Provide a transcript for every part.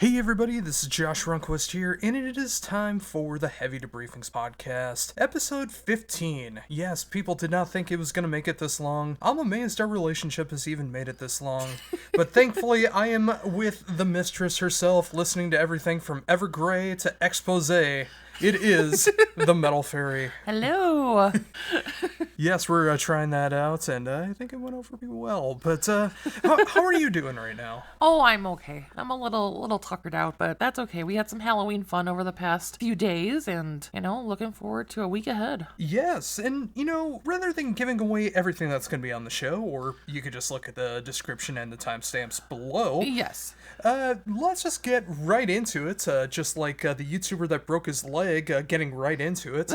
Hey everybody, this is Josh Runquist here, and it is time for the Heavy Debriefings podcast, episode 15. Yes, people did not think it was going to make it this long. I'm amazed our relationship has even made it this long. But thankfully, I am with the mistress herself, listening to everything from Evergrey to Exposé. It is the Metal Faerie. Hello. Yes, we're trying that out, and I think it went over pretty well. But how are you doing right now? Oh, I'm okay. I'm a little tuckered out, but that's okay. We had some Halloween fun over the past few days, and looking forward to a week ahead. Yes, and rather than giving away everything that's going to be on the show, or you could just look at the description and the timestamps below. Yes. Let's just get right into it. Just like the YouTuber that broke his leg, getting right into it.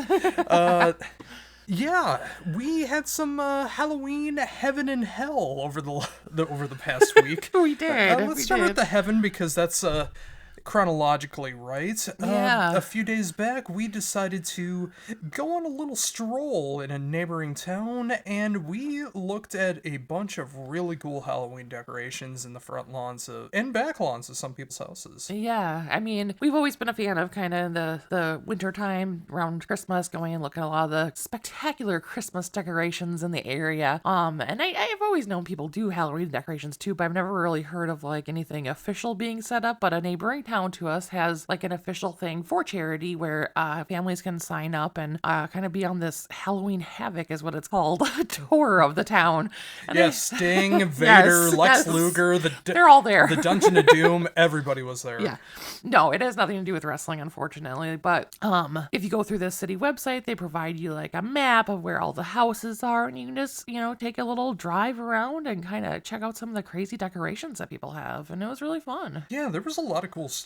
Yeah, we had some Halloween heaven and hell over the past week. We did. Let's start with the heaven because that's chronologically right. Yeah. A few days back, we decided to go on a little stroll in a neighboring town, and we looked at a bunch of really cool Halloween decorations in the front lawns and back lawns of some people's houses. Yeah, I mean, we've always been a fan of kind of the winter time around Christmas, going and looking at a lot of the spectacular Christmas decorations in the area. And I've always known people do Halloween decorations too, but I've never really heard of like anything official being set up. But a neighboring town to us has like an official thing for charity where families can sign up and kind of be on this Halloween Havoc is what it's called, tour of the town. And yes, Sting, Vader, Lex yes. Luger, they're all there. The Dungeon of Doom, everybody was there. Yeah. No, it has nothing to do with wrestling, unfortunately. But if you go through the city website, they provide you like a map of where all the houses are, and you can just, take a little drive around and kind of check out some of the crazy decorations that people have. And it was really fun. Yeah, there was a lot of cool stuff.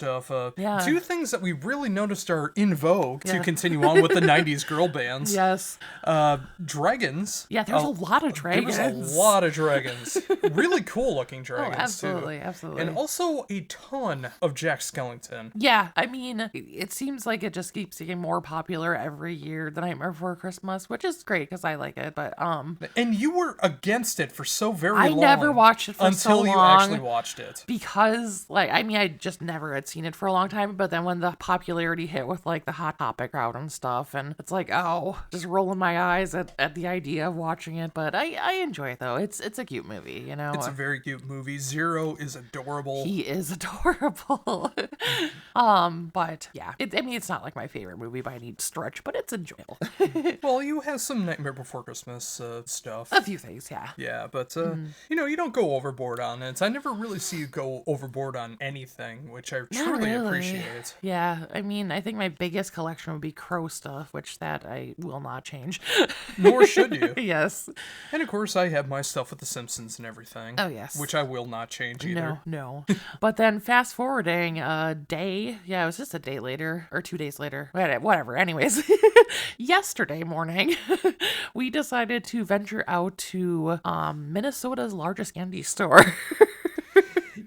Yeah. Two things that we really noticed are in vogue to continue on with the 90s girl bands. Yes. Dragons. Yeah, there's a lot of dragons. There was a lot of dragons. Really cool looking dragons, absolutely, too. absolutely. And also a ton of Jack Skellington. Yeah, I mean, it seems like it just keeps getting more popular every year, The Nightmare Before Christmas, which is great because I like it, but And you were against it for so very long. I never watched it for so long. Until you actually watched it. Because, I just never had seen it for a long time, but then when the popularity hit with, the Hot Topic crowd and stuff, and it's like, oh, just rolling my eyes at the idea of watching it, but I enjoy it, though. It's a cute movie, It's a very cute movie. Zero is adorable. He is adorable. But, yeah. It's not, my favorite movie by any stretch, but it's enjoyable. Well, you have some Nightmare Before Christmas stuff. A few things, yeah. Yeah, but, you don't go overboard on it. I never really see you go overboard on anything, which I truly appreciate. Yeah, I think my biggest collection would be Crow stuff, which that I will not change. Nor should you. Yes. And of course, I have my stuff with The Simpsons and everything. Oh, yes. Which I will not change either. No. But then fast forwarding a day, it was just a day later, or 2 days later, whatever. Anyways, yesterday morning, we decided to venture out to Minnesota's largest candy store.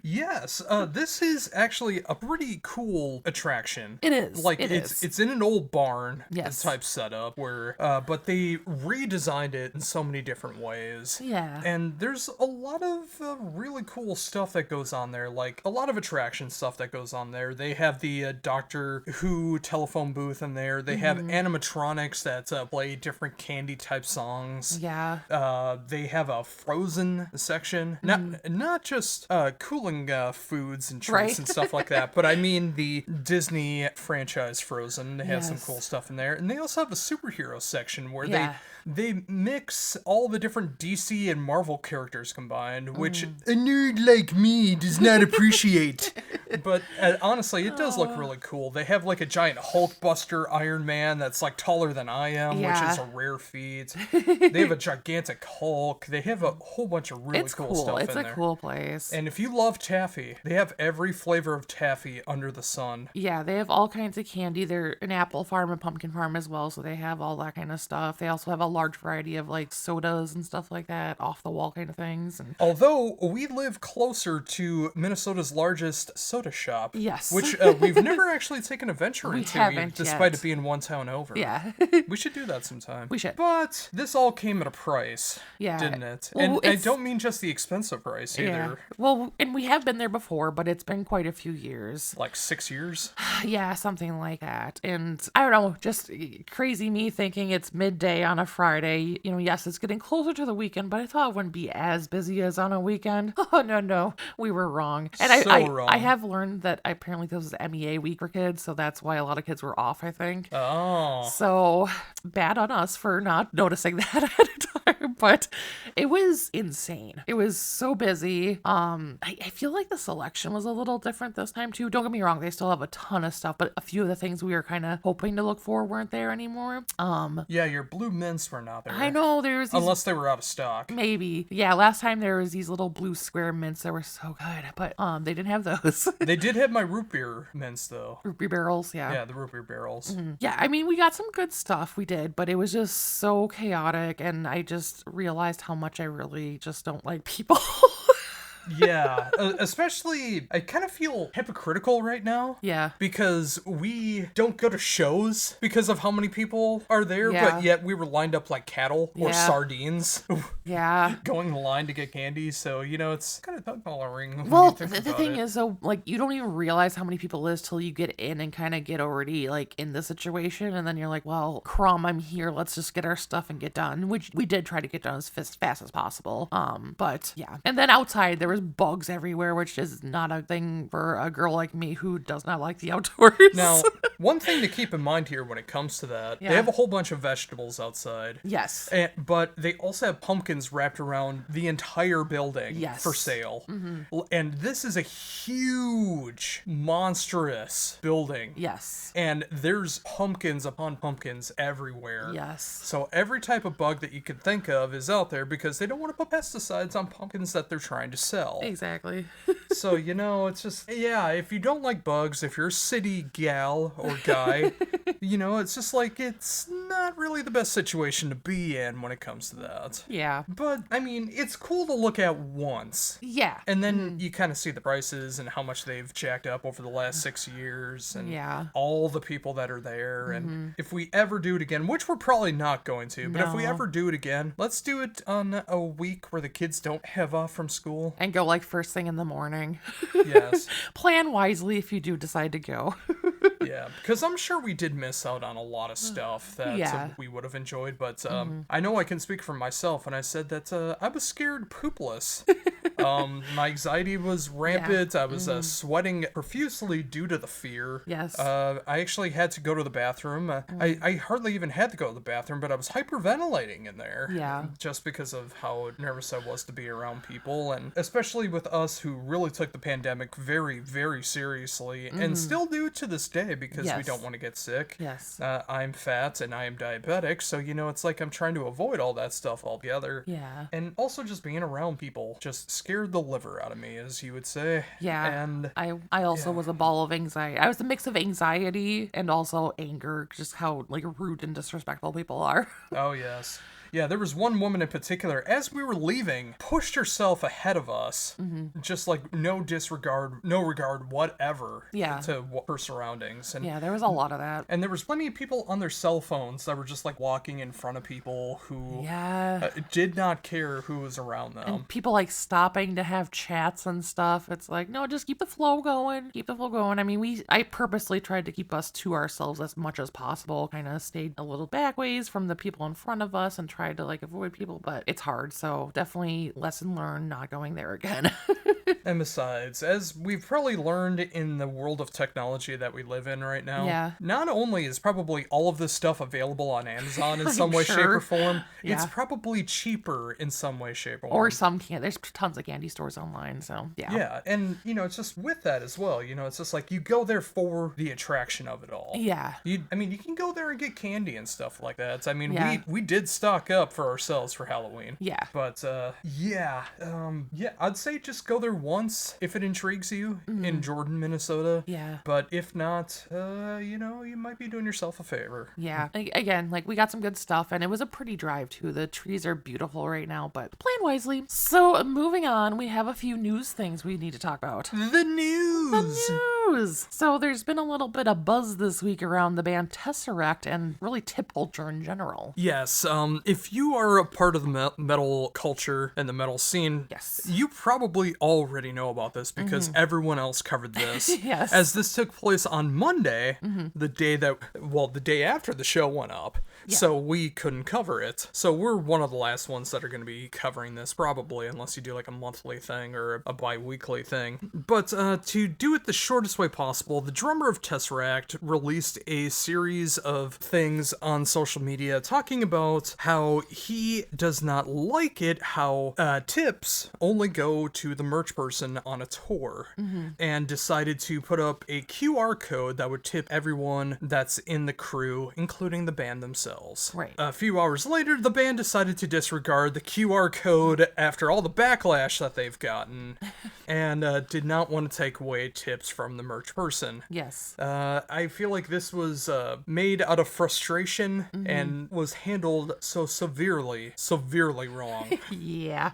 Yes, this is actually a pretty cool attraction. It is. It's in an old barn type Yes. setup where, but they redesigned it in so many different ways. Yeah. And there's a lot of really cool stuff that goes on there, like a lot of attraction stuff that goes on there. They have the Doctor Who telephone booth in there. They have animatronics that play different candy type songs. Yeah. They have a Frozen section, not just cooling foods and treats and stuff like that, but I mean the Disney franchise Frozen. They have some cool stuff in there, and they also have a superhero section where they mix all the different DC and Marvel characters combined, which a nerd like me does not appreciate. But honestly, it does look really cool. They have a giant Hulkbuster Iron Man that's taller than I am, which is a rare feat. They have a gigantic Hulk. They have a whole bunch of really cool stuff in there. It's a cool place. And if you love taffy, they have every flavor of taffy under the sun. Yeah, they have all kinds of candy. They're an apple farm and pumpkin farm as well, so they have all that kind of stuff. They also have a large variety of sodas and stuff like that, off the wall kind of things. And although we live closer to Minnesota's largest soda shop, yes, which we've never actually taken a venture into, despite it being one town over. Yeah, we should do that sometime. We should. But this all came at a price, didn't it? Well, and I don't mean just the expensive price either. Well, and we have been there before, but it's been quite a few years. Like 6 years? Yeah, something like that. And I don't know, just crazy me thinking it's midday on a Friday. You know, yes, it's getting closer to the weekend, but I thought it wouldn't be as busy as on a weekend. Oh, no, we were wrong. And wrong. I have learned that apparently this was MEA week for kids, so that's why a lot of kids were off, I think. Oh. So bad on us for not noticing that ahead of time, but it was insane. It was so busy. I feel like the selection was a little different this time too. Don't get me wrong, they still have a ton of stuff, but a few of the things we were kind of hoping to look for weren't there anymore. Yeah, your blue mints were not there. I know there's these, unless they were out of stock. Maybe. Yeah, last time there was these little blue square mints that were so good, but they didn't have those. They did have my root beer mints though. Root beer barrels, yeah. Yeah, the root beer barrels. Mm-hmm. Yeah, I mean, we got some good stuff, we did, but it was just so chaotic, and I just realized how much I really just don't like people. Yeah, especially, I kind of feel hypocritical right now. Yeah. Because we don't go to shows because of how many people are there, Yeah. but yet we were lined up like cattle or Yeah. sardines. Yeah. Going in line to get candy, so, you know, it's kind of tongue-coloring. Well, the thing is, though, like, you don't even realize how many people it is till you get in and kind of get already, like, in the situation, and then you're like, well, crumb, I'm here, let's just get our stuff and get done, which we did try to get done as fast as possible, but, yeah. And then outside, there was bugs everywhere, which is not a thing for a girl like me who does not like the outdoors. Now, one thing to keep in mind here when it comes to that, Yeah. they have a whole bunch of vegetables outside. Yes. But they also have pumpkins wrapped around the entire building Yes. for sale. Mm-hmm. And this is a huge, monstrous building. Yes. And there's pumpkins upon pumpkins everywhere. Yes. So every type of bug that you could think of is out there because they don't want to put pesticides on pumpkins that they're trying to sell. Exactly. So, you know, it's just, yeah, if you don't like bugs, if you're a city gal or guy, you know, it's just like, it's not really the best situation to be in when it comes to that. Yeah. But, I mean, it's cool to look at once. Yeah. And then you kind of see the prices and how much they've jacked up over the last 6 years and Yeah. all the people that are there. And if we ever do it again, which we're probably not going to, but if we No. ever do it again, let's do it on a week where the kids don't have off from school. And go like first thing in the morning. Yes. Plan wisely if you do decide to go. Yeah, because I'm sure we did miss out on a lot of stuff that Yeah. we would have enjoyed, but I know I can speak for myself when I said that I was scared poopless. My anxiety was rampant. I was sweating profusely due to the fear. Yes. I actually had to go to the bathroom. I hardly even had to go to the bathroom, but I was hyperventilating in there. Yeah. Just because of how nervous I was to be around people, and especially with us who really took the pandemic very, very seriously, and still do to this day because we Yes. don't want to get sick. Yes. I'm fat and I am diabetic, so, you know, it's like I'm trying to avoid all that stuff altogether. Yeah. And also just being around people just scared the liver out of me, as you would say. Yeah. And I also was a ball of anxiety. I was a mix of anxiety and also anger, just how like rude and disrespectful people are. oh, yes. Yeah, there was one woman in particular, as we were leaving, pushed herself ahead of us, just like no regard whatever Yeah. to her surroundings. And Yeah, there was a lot of that. and there was plenty of people on their cell phones that were just like walking in front of people who Yeah. did not care who was around them. And people like stopping to have chats and stuff. It's like, no, just keep the flow going. Keep the flow going. I mean, I purposely tried to keep us to ourselves as much as possible. Kind of stayed a little back ways from the people in front of us and tried to like avoid people, but it's hard. So definitely lesson learned, not going there again. And besides, as we've probably learned in the world of technology that we live in right now, Yeah. not only is probably all of this stuff available on Amazon in some way, shape, sure. or form, it's Yeah. probably cheaper in some way, shape, or form. Or some there's tons of candy stores online. So yeah. Yeah, and, you know, it's just with that as well, you know, it's just like you go there for the attraction of it all. Yeah. You can go there and get candy and stuff like that. I mean, Yeah. we did stock up for ourselves for Halloween. Yeah. But, I'd say just go there once if it intrigues you in Jordan, Minnesota. Yeah. But if not, you know, you might be doing yourself a favor. Yeah. Again, like we got some good stuff and it was a pretty drive too. The trees are beautiful right now, but plan wisely. So moving on, we have a few news things we need to talk about. The news! news. So there's been a little bit of buzz this week around the band TesseracT and really tip culture in general. Yes, if you are a part of the metal culture and the metal scene, yes, you probably already know about this because everyone else covered this. Yes. As this took place on Monday, the day after the show went up. Yeah. So we couldn't cover it. So we're one of the last ones that are going to be covering this, probably, unless you do like a monthly thing or a bi-weekly thing. But to do it the shortest way possible, the drummer of TesseracT released a series of things on social media talking about how he does not like it how tips only go to the merch person on a tour, and decided to put up a QR code that would tip everyone that's in the crew, including the band themselves. Right. A few hours later, the band decided to disregard the QR code after all the backlash that they've gotten, and did not want to take away tips from the merch person. Yes. I feel like this was made out of frustration and was handled so severely wrong. Yeah.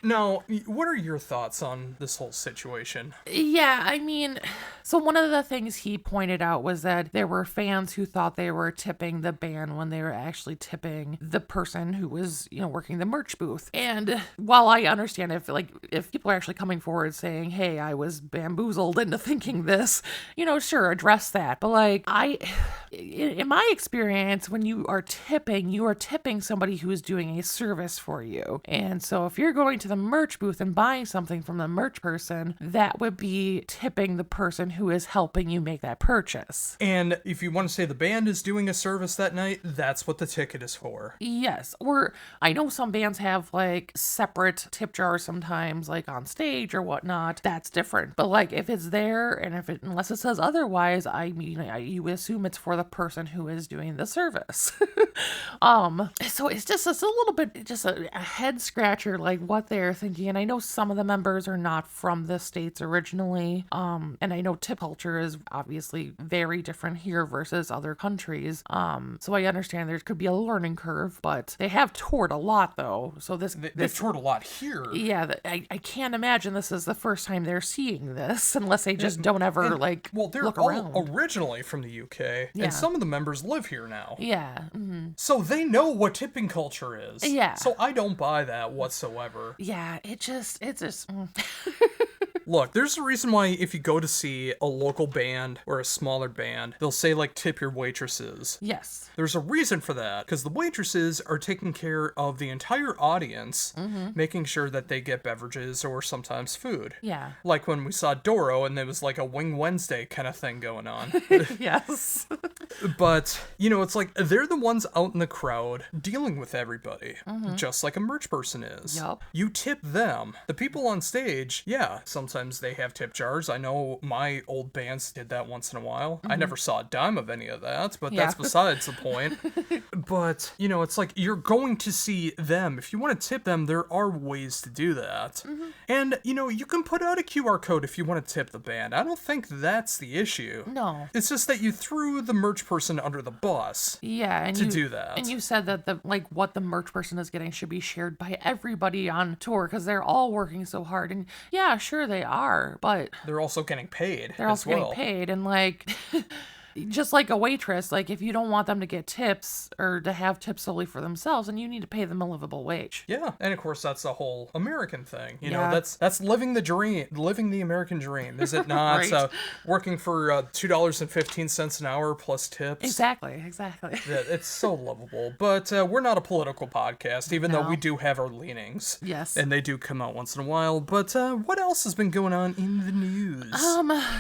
Now, what are your thoughts on this whole situation? Yeah, I mean, so one of the things he pointed out was that there were fans who thought they were tipping the band when they were actually tipping the person who was, working the merch booth. And while I understand if people are actually coming forward saying, hey, I was bamboozled into thinking this, sure, address that. But in my experience, when you are tipping somebody who is doing a service for you. And so if you're going to the merch booth and buying something from the merch person, that would be tipping the person who is helping you make that purchase. And if you want to say the band is doing a service that night, that's what the ticket is for. Yes. Or I know some bands have separate tip jars sometimes, on stage or whatnot. That's different. But if it's there and unless it says otherwise, you assume it's for the person who is doing the service. So it's just a little bit, just a head scratcher, what they're thinking. And I know some of the members are not from the States originally. And I know tip culture is obviously very different here versus other countries. So I understand there could be a learning curve, but they have toured a lot though. So they've toured a lot here. Yeah. I can't imagine this is the first time they're seeing this unless they just don't ever they're look all around. Originally from the UK, Yeah. and some of the members live here now. Yeah. Mm-hmm. So they know what tipping culture is. Yeah. So I don't buy that whatsoever. Yeah, it just Look, there's a reason why if you go to see a local band or a smaller band, they'll say tip your waitresses. Yes. There's a reason for that, because the waitresses are taking care of the entire audience, making sure that they get beverages or sometimes food. Yeah. Like when we saw Doro and there was a Wing Wednesday kind of thing going on. Yes. But, it's they're the ones out in the crowd dealing with everybody, just like a merch person is. Yup. You tip them. The people on stage, yeah, sometimes they have tip jars. I know my old bands did that once in a while. I never saw a dime of any of that, but that's besides the point. But, it's you're going to see them. If you want to tip them, there are ways to do that. And, you can put out a QR code if you want to tip the band. I don't think that's the issue. No. It's just that you threw the merch person under the bus. Yeah, and do that. And you said that what the merch person is getting should be shared by everybody on tour because they're all working so hard. And yeah, sure they are, but they're also getting paid. They're also getting paid, and just like a waitress, if you don't want them to get tips or to have tips solely for themselves, then you need to pay them a livable wage. Yeah, and of course that's the whole American thing. You know, Yeah. that's living the dream, living the American dream, is it not? Right. Working for $2.15 an hour plus tips. Exactly. Yeah, it's so lovable. But we're not a political podcast, even though No. we do have our leanings. Yes. And they do come out once in a while. But what else has been going on in the news?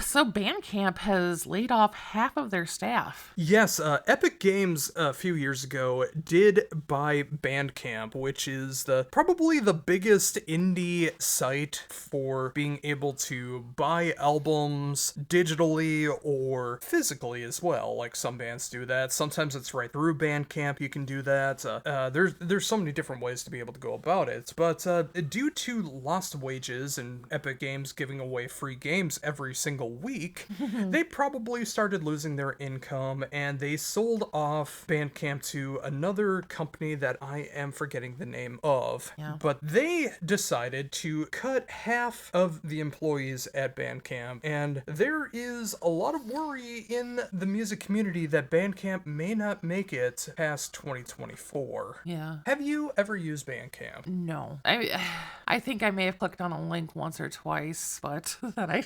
So Bandcamp has laid off half of their staff. Yes, Epic Games a few years ago did buy Bandcamp, which is probably the biggest indie site for being able to buy albums digitally or physically as well. Like some bands do that. Sometimes it's right through Bandcamp you can do that. There's so many different ways to be able to go about it. But due to lost wages and Epic Games giving away free games every single week, they probably started losing losing their income, and they sold off Bandcamp to another company that I am forgetting the name of. Yeah. But they decided to cut half of the employees at Bandcamp, and there is a lot of worry in the music community that Bandcamp may not make it past 2024. Yeah. Have you ever used Bandcamp? No. I think I may have clicked on a link once or twice, but then I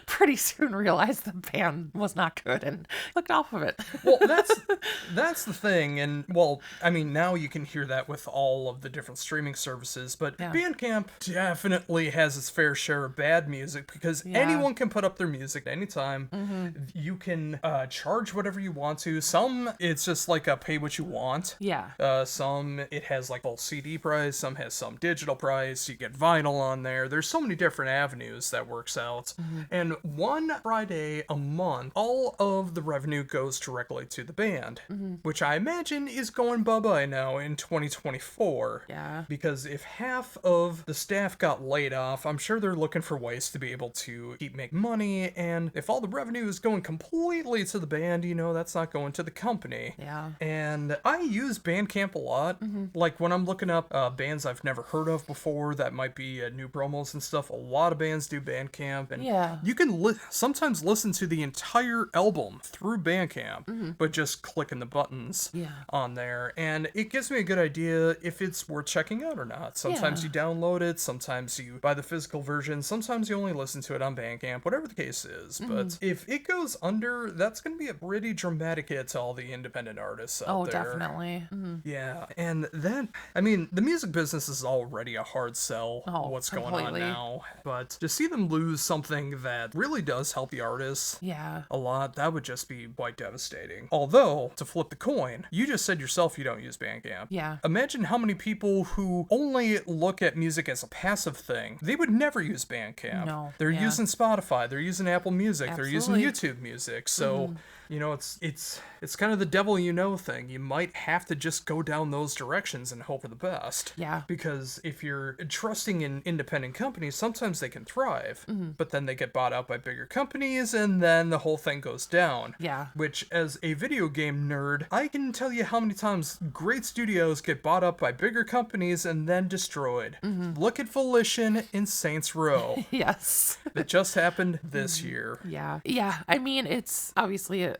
pretty soon realized the band was not good and clicked off of it. Well, that's the thing, and well, I mean, now you can hear that with all of the different streaming services, but Bandcamp definitely has its fair share of bad music, because anyone can put up their music at any time. You can charge whatever you want to. Some, it's just like a pay what you want. Yeah. Some, it has like full CD price. Some has some digital price. You get vinyl on there. There's so many different avenues that works out. And one Friday a month, all of the revenue goes directly to the band, which I imagine is going bye-bye now in 2024. Yeah. Because if half of the staff got laid off, I'm sure they're looking for ways to be able to keep making money, and if all the revenue is going completely to the band, you know, that's not going to the company. Yeah. And I use Bandcamp a lot. Like when I'm looking up bands I've never heard of before that might be new promos and stuff, a lot of bands do Bandcamp, and you can sometimes listen to the entire album through Bandcamp, but just clicking the buttons on there, and it gives me a good idea if it's worth checking out or not. Sometimes you download it, sometimes you buy the physical version, sometimes you only listen to it on Bandcamp, whatever the case is. But if it goes under, that's going to be a pretty dramatic hit to all the independent artists out there. Definitely. Yeah, and then, I mean, the music business is already a hard sell, what's going on now, but to see them lose something that really does help the artists a lot, that would just be quite devastating. Although, to flip the coin, you just said yourself you don't use Bandcamp. Yeah. Imagine how many people who only look at music as a passive thing, they would never use Bandcamp. No. They're using Spotify, they're using Apple Music, Absolutely. they're using YouTube Music, so... You know, it's kind of the devil you know thing. You might have to just go down those directions and hope for the best. Yeah. Because if you're trusting in independent companies, sometimes they can thrive, but then they get bought out by bigger companies, and then the whole thing goes down. Yeah. Which, as a video game nerd, I can tell you how many times great studios get bought up by bigger companies and then destroyed. Look at Volition in Saints Row. Yes. It just happened this year. Yeah. Yeah. I mean, it's obviously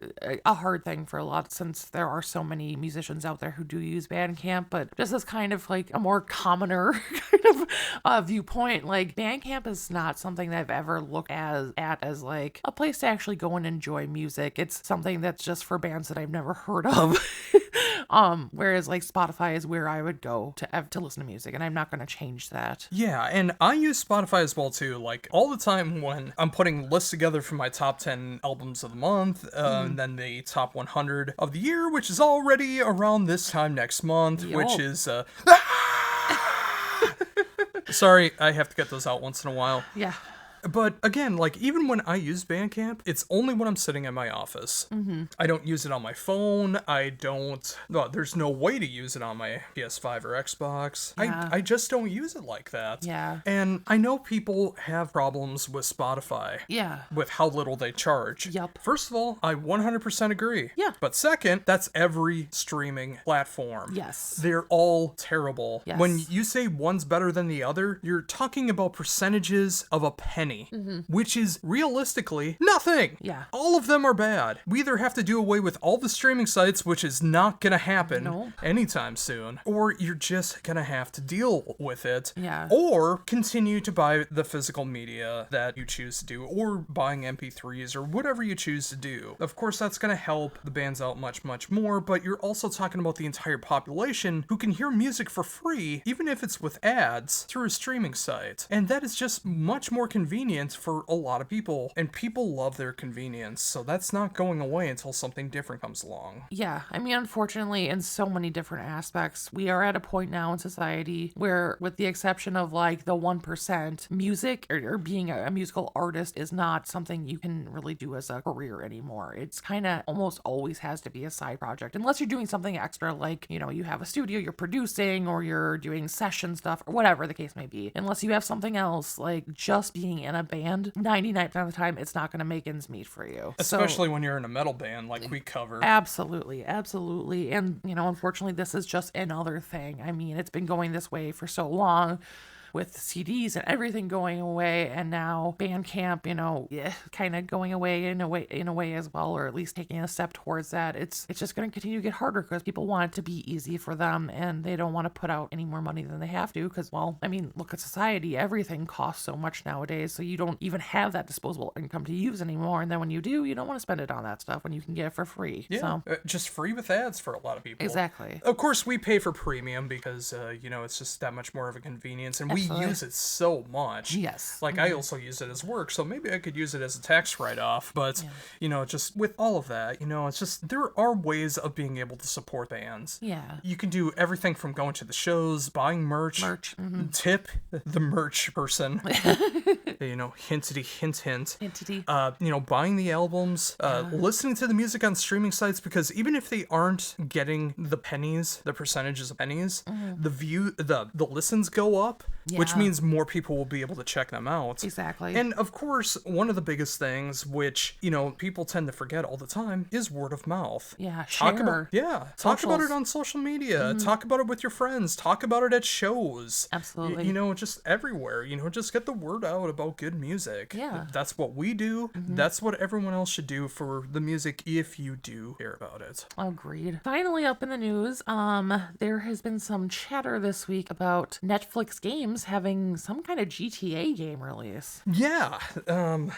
a hard thing for a lot, since there are so many musicians out there who do use Bandcamp, but just as kind of like a more commoner kind of viewpoint, like Bandcamp is not something that I've ever looked at as like a place to actually go and enjoy music. It's something that's just for bands that I've never heard of. Whereas like Spotify is where I would go to listen to music, and I'm not going to change that. Yeah, and I use Spotify as well too. Like all the time when I'm putting lists together for my top 10 albums of the month, and then the top 100 of the year, which is already around this time next month, which is sorry, I have to get those out once in a while. Yeah. But again, like even when I use Bandcamp, it's only when I'm sitting in my office. I don't use it on my phone. There's no way to use it on my PS5 or Xbox. Yeah. I just don't use it like that. Yeah. And I know people have problems with Spotify. Yeah. With how little they charge. Yup. First of all, I 100% agree. Yeah. But second, that's every streaming platform. Yes. They're all terrible. Yes. When you say one's better than the other, you're talking about percentages of a penny. Which is realistically nothing. Yeah. All of them are bad. We either have to do away with all the streaming sites, which is not gonna happen anytime soon, or you're just gonna have to deal with it. Yeah. Or continue to buy the physical media that you choose to do, or buying MP3s or whatever you choose to do. Of course, that's gonna help the bands out much, much more, but you're also talking about the entire population who can hear music for free, even if it's with ads, through a streaming site. And that is just much more convenient for a lot of people, and people love their convenience, so that's not going away until something different comes along. Yeah, I mean, unfortunately, in so many different aspects, we are at a point now in society where, with the exception of like the 1%, music or being a musical artist is not something you can really do as a career anymore. It's kind of almost always has to be a side project, unless you're doing something extra, like, you know, you have a studio you're producing, or you're doing session stuff, or whatever the case may be. Unless you have something else, like just being in a band, 99% of the time, it's not going to make ends meet for you. Especially when you're in a metal band like we cover. Absolutely. And, unfortunately, this is just another thing. I mean, it's been going this way for so long, with CDs and everything going away, and now Bandcamp, kind of going away in a way as well, or at least taking a step towards that. It's just going to continue to get harder because people want it to be easy for them, and they don't want to put out any more money than they have to because, look at society. Everything costs so much nowadays, so you don't even have that disposable income to use anymore, and then when you do, you don't want to spend it on that stuff when you can get it for free. Yeah, just free with ads for a lot of people. Exactly. Of course, we pay for premium because, it's just that much more of a convenience, and we use it so much. Yes. Like, I also use it as work, so maybe I could use it as a tax write-off, but, just with all of that, it's just, there are ways of being able to support bands. Yeah. You can do everything from going to the shows, buying merch, tip the merch person, hintity, hint, buying the albums, listening to the music on streaming sites, because even if they aren't getting the pennies, the percentages of pennies, the listens go up, which means more people will be able to check them out. Exactly. And of course, one of the biggest things, which, people tend to forget all the time, is word of mouth. Yeah, Talk about it on social media. Talk about it with your friends. Talk about it at shows. Absolutely. Just everywhere. Just get the word out about good music. Yeah. That's what we do. That's what everyone else should do for the music if you do care about it. Agreed. Finally, up in the news, there has been some chatter this week about Netflix games having some kind of GTA game release. Yeah.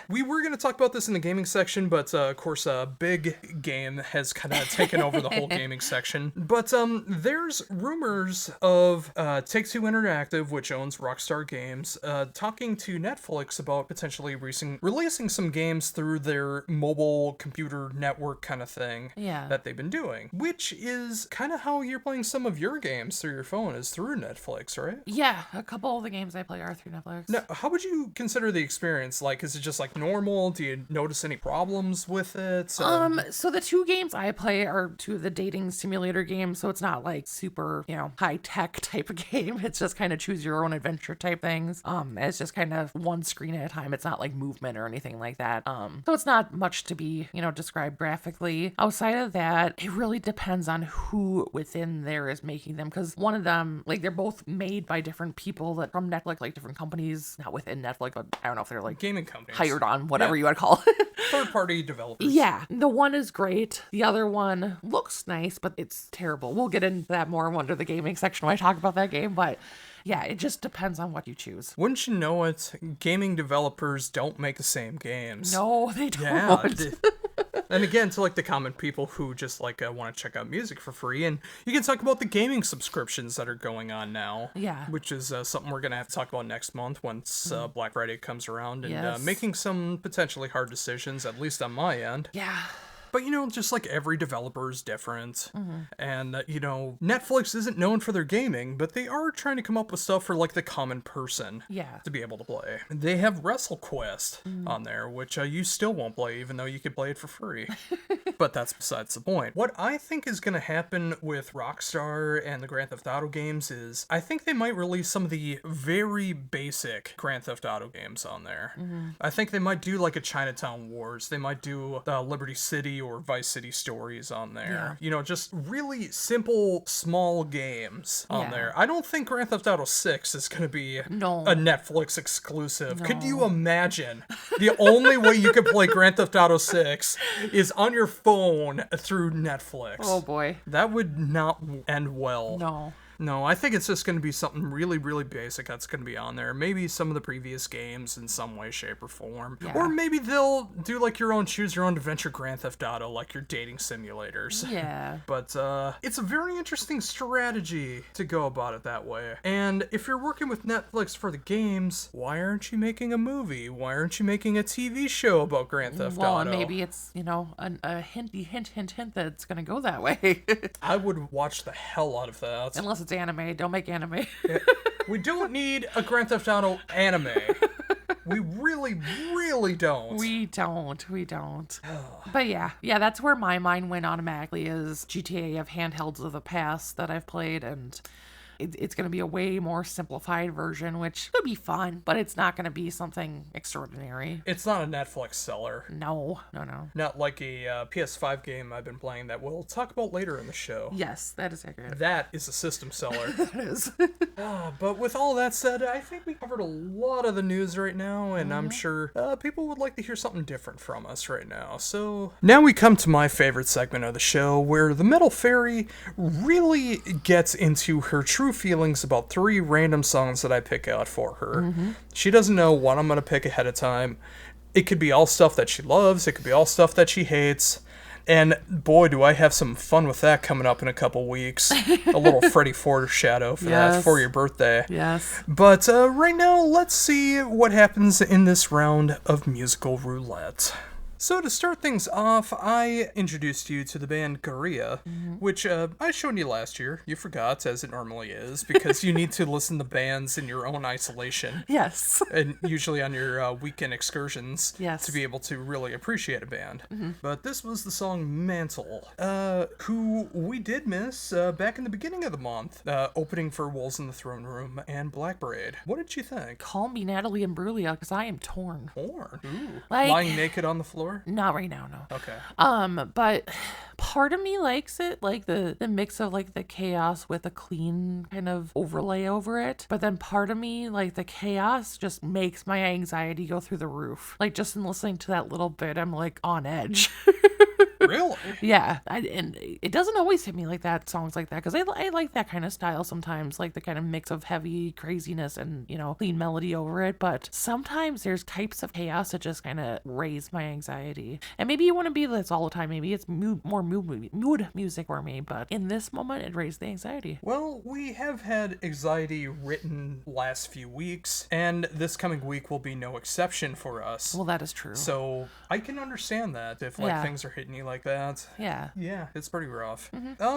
We were going to talk about this in the gaming section, but of course, a big game has kind of taken over the whole gaming section. But there's rumors of Take-Two Interactive, which owns Rockstar Games, talking to Netflix about potentially releasing some games through their mobile computer network kind of thing that they've been doing, which is kind of how you're playing some of your games through your phone, is through Netflix, right? Yeah, a couple of the games I play are through Netflix. Now, how would you consider the experience? Like, is it just like normal? Do you notice any problems with it? So the two games I play are two of the dating simulator games, so it's not like super, high tech type of game. It's just kind of choose your own adventure type things. It's just kind of one screen at a time. It's not like movement or anything like that. So it's not much to be, described graphically. Outside of that, it really depends on who within there is making them, because one of them, like, they're both made by different people that from Netflix, like different companies, not within Netflix, but I don't know if they're like gaming companies hired on, whatever you want to call it. Third-party developers. Yeah, the one is great. The other one looks nice, but it's terrible. We'll get into that more under the gaming section when I talk about that game, but yeah, it just depends on what you choose. Wouldn't you know it, gaming developers don't make the same games. No, they don't. Yeah. And again, to like the common people who just like want to check out music for free, and you can talk about the gaming subscriptions that are going on now. Yeah. Which is something we're going to have to talk about next month once Black Friday comes around, and Yes. Making some potentially hard decisions, at least on my end. Yeah. But, just like every developer is different. And, Netflix isn't known for their gaming, but they are trying to come up with stuff for, like, the common person to be able to play. They have WrestleQuest on there, which you still won't play, even though you could play it for free. But that's besides the point. What I think is going to happen with Rockstar and the Grand Theft Auto games is I think they might release some of the very basic Grand Theft Auto games on there. I think they might do, like, a Chinatown Wars. They might do Liberty City or Vice City Stories on there. Just really simple, small games on there. I don't think Grand Theft Auto 6 is going to be a Netflix exclusive. Could you imagine? The only way you could play Grand Theft Auto 6 is on your phone through Netflix. Oh boy. That would not end well. No, I think it's just going to be something really, really basic that's going to be on there. Maybe some of the previous games in some way, shape, or form. Yeah. Or maybe they'll do like your own choose your own adventure Grand Theft Auto, like your dating simulators. Yeah. But it's a very interesting strategy to go about it that way. And if you're working with Netflix for the games, why aren't you making a movie? Why aren't you making a TV show about Grand Theft Auto? Well, maybe it's, a hint that it's going to go that way. I would watch the hell out of that. Unless it's anime. Don't make anime. We don't need a Grand Theft Auto anime. We really, really don't. We don't. But yeah, that's where my mind went automatically, is GTA of handhelds of the past that I've played, and it's going to be a way more simplified version, which could be fun, but it's not going to be something extraordinary. It's not a Netflix seller. No. Not like a PS5 game I've been playing that we'll talk about later in the show. Yes, that is accurate. That is a system seller. That is. But with all that said, I think we covered a lot of the news right now, and I'm sure people would like to hear something different from us right now. So now we come to my favorite segment of the show, where the Metal Faerie really gets into her true feelings about 3 random songs that I pick out for her. She doesn't know what I'm going to pick ahead of time. It could be all stuff that she loves. It could be all stuff that she hates. And boy, do I have some fun with that coming up in a couple weeks. A little Freddy foreshadow for that for your birthday. Yes. But right now, let's see what happens in this round of musical roulette. So to start things off, I introduced you to the band Korea, which I showed you last year. You forgot, as it normally is, because you need to listen to bands in your own isolation. Yes. And usually on your weekend excursions to be able to really appreciate a band. But this was the song Mantle, who we did miss back in the beginning of the month, opening for Wolves in the Throne Room and Black Braid. What did you think? Call me Natalie Imbruglia, because I am torn. Torn? Ooh. Like, lying naked on the floor? Not right now, no. Okay. But part of me likes it, like the mix of like the chaos with a clean kind of overlay over it. But then part of me, like the chaos just makes my anxiety go through the roof. Like just in listening to that little bit, I'm like on edge. Really? Yeah. And it doesn't always hit me like that, songs like that, because I like that kind of style sometimes, like the kind of mix of heavy craziness and, clean melody over it. But sometimes there's types of chaos that just kind of raise my anxiety. And maybe you want to be this all the time. Maybe it's more mood music for me. But in this moment, it raised the anxiety. Well, we have had anxiety written last few weeks, and this coming week will be no exception for us. Well, that is true. So I can understand that if things are hitting you like that. Yeah. Yeah, it's pretty rough.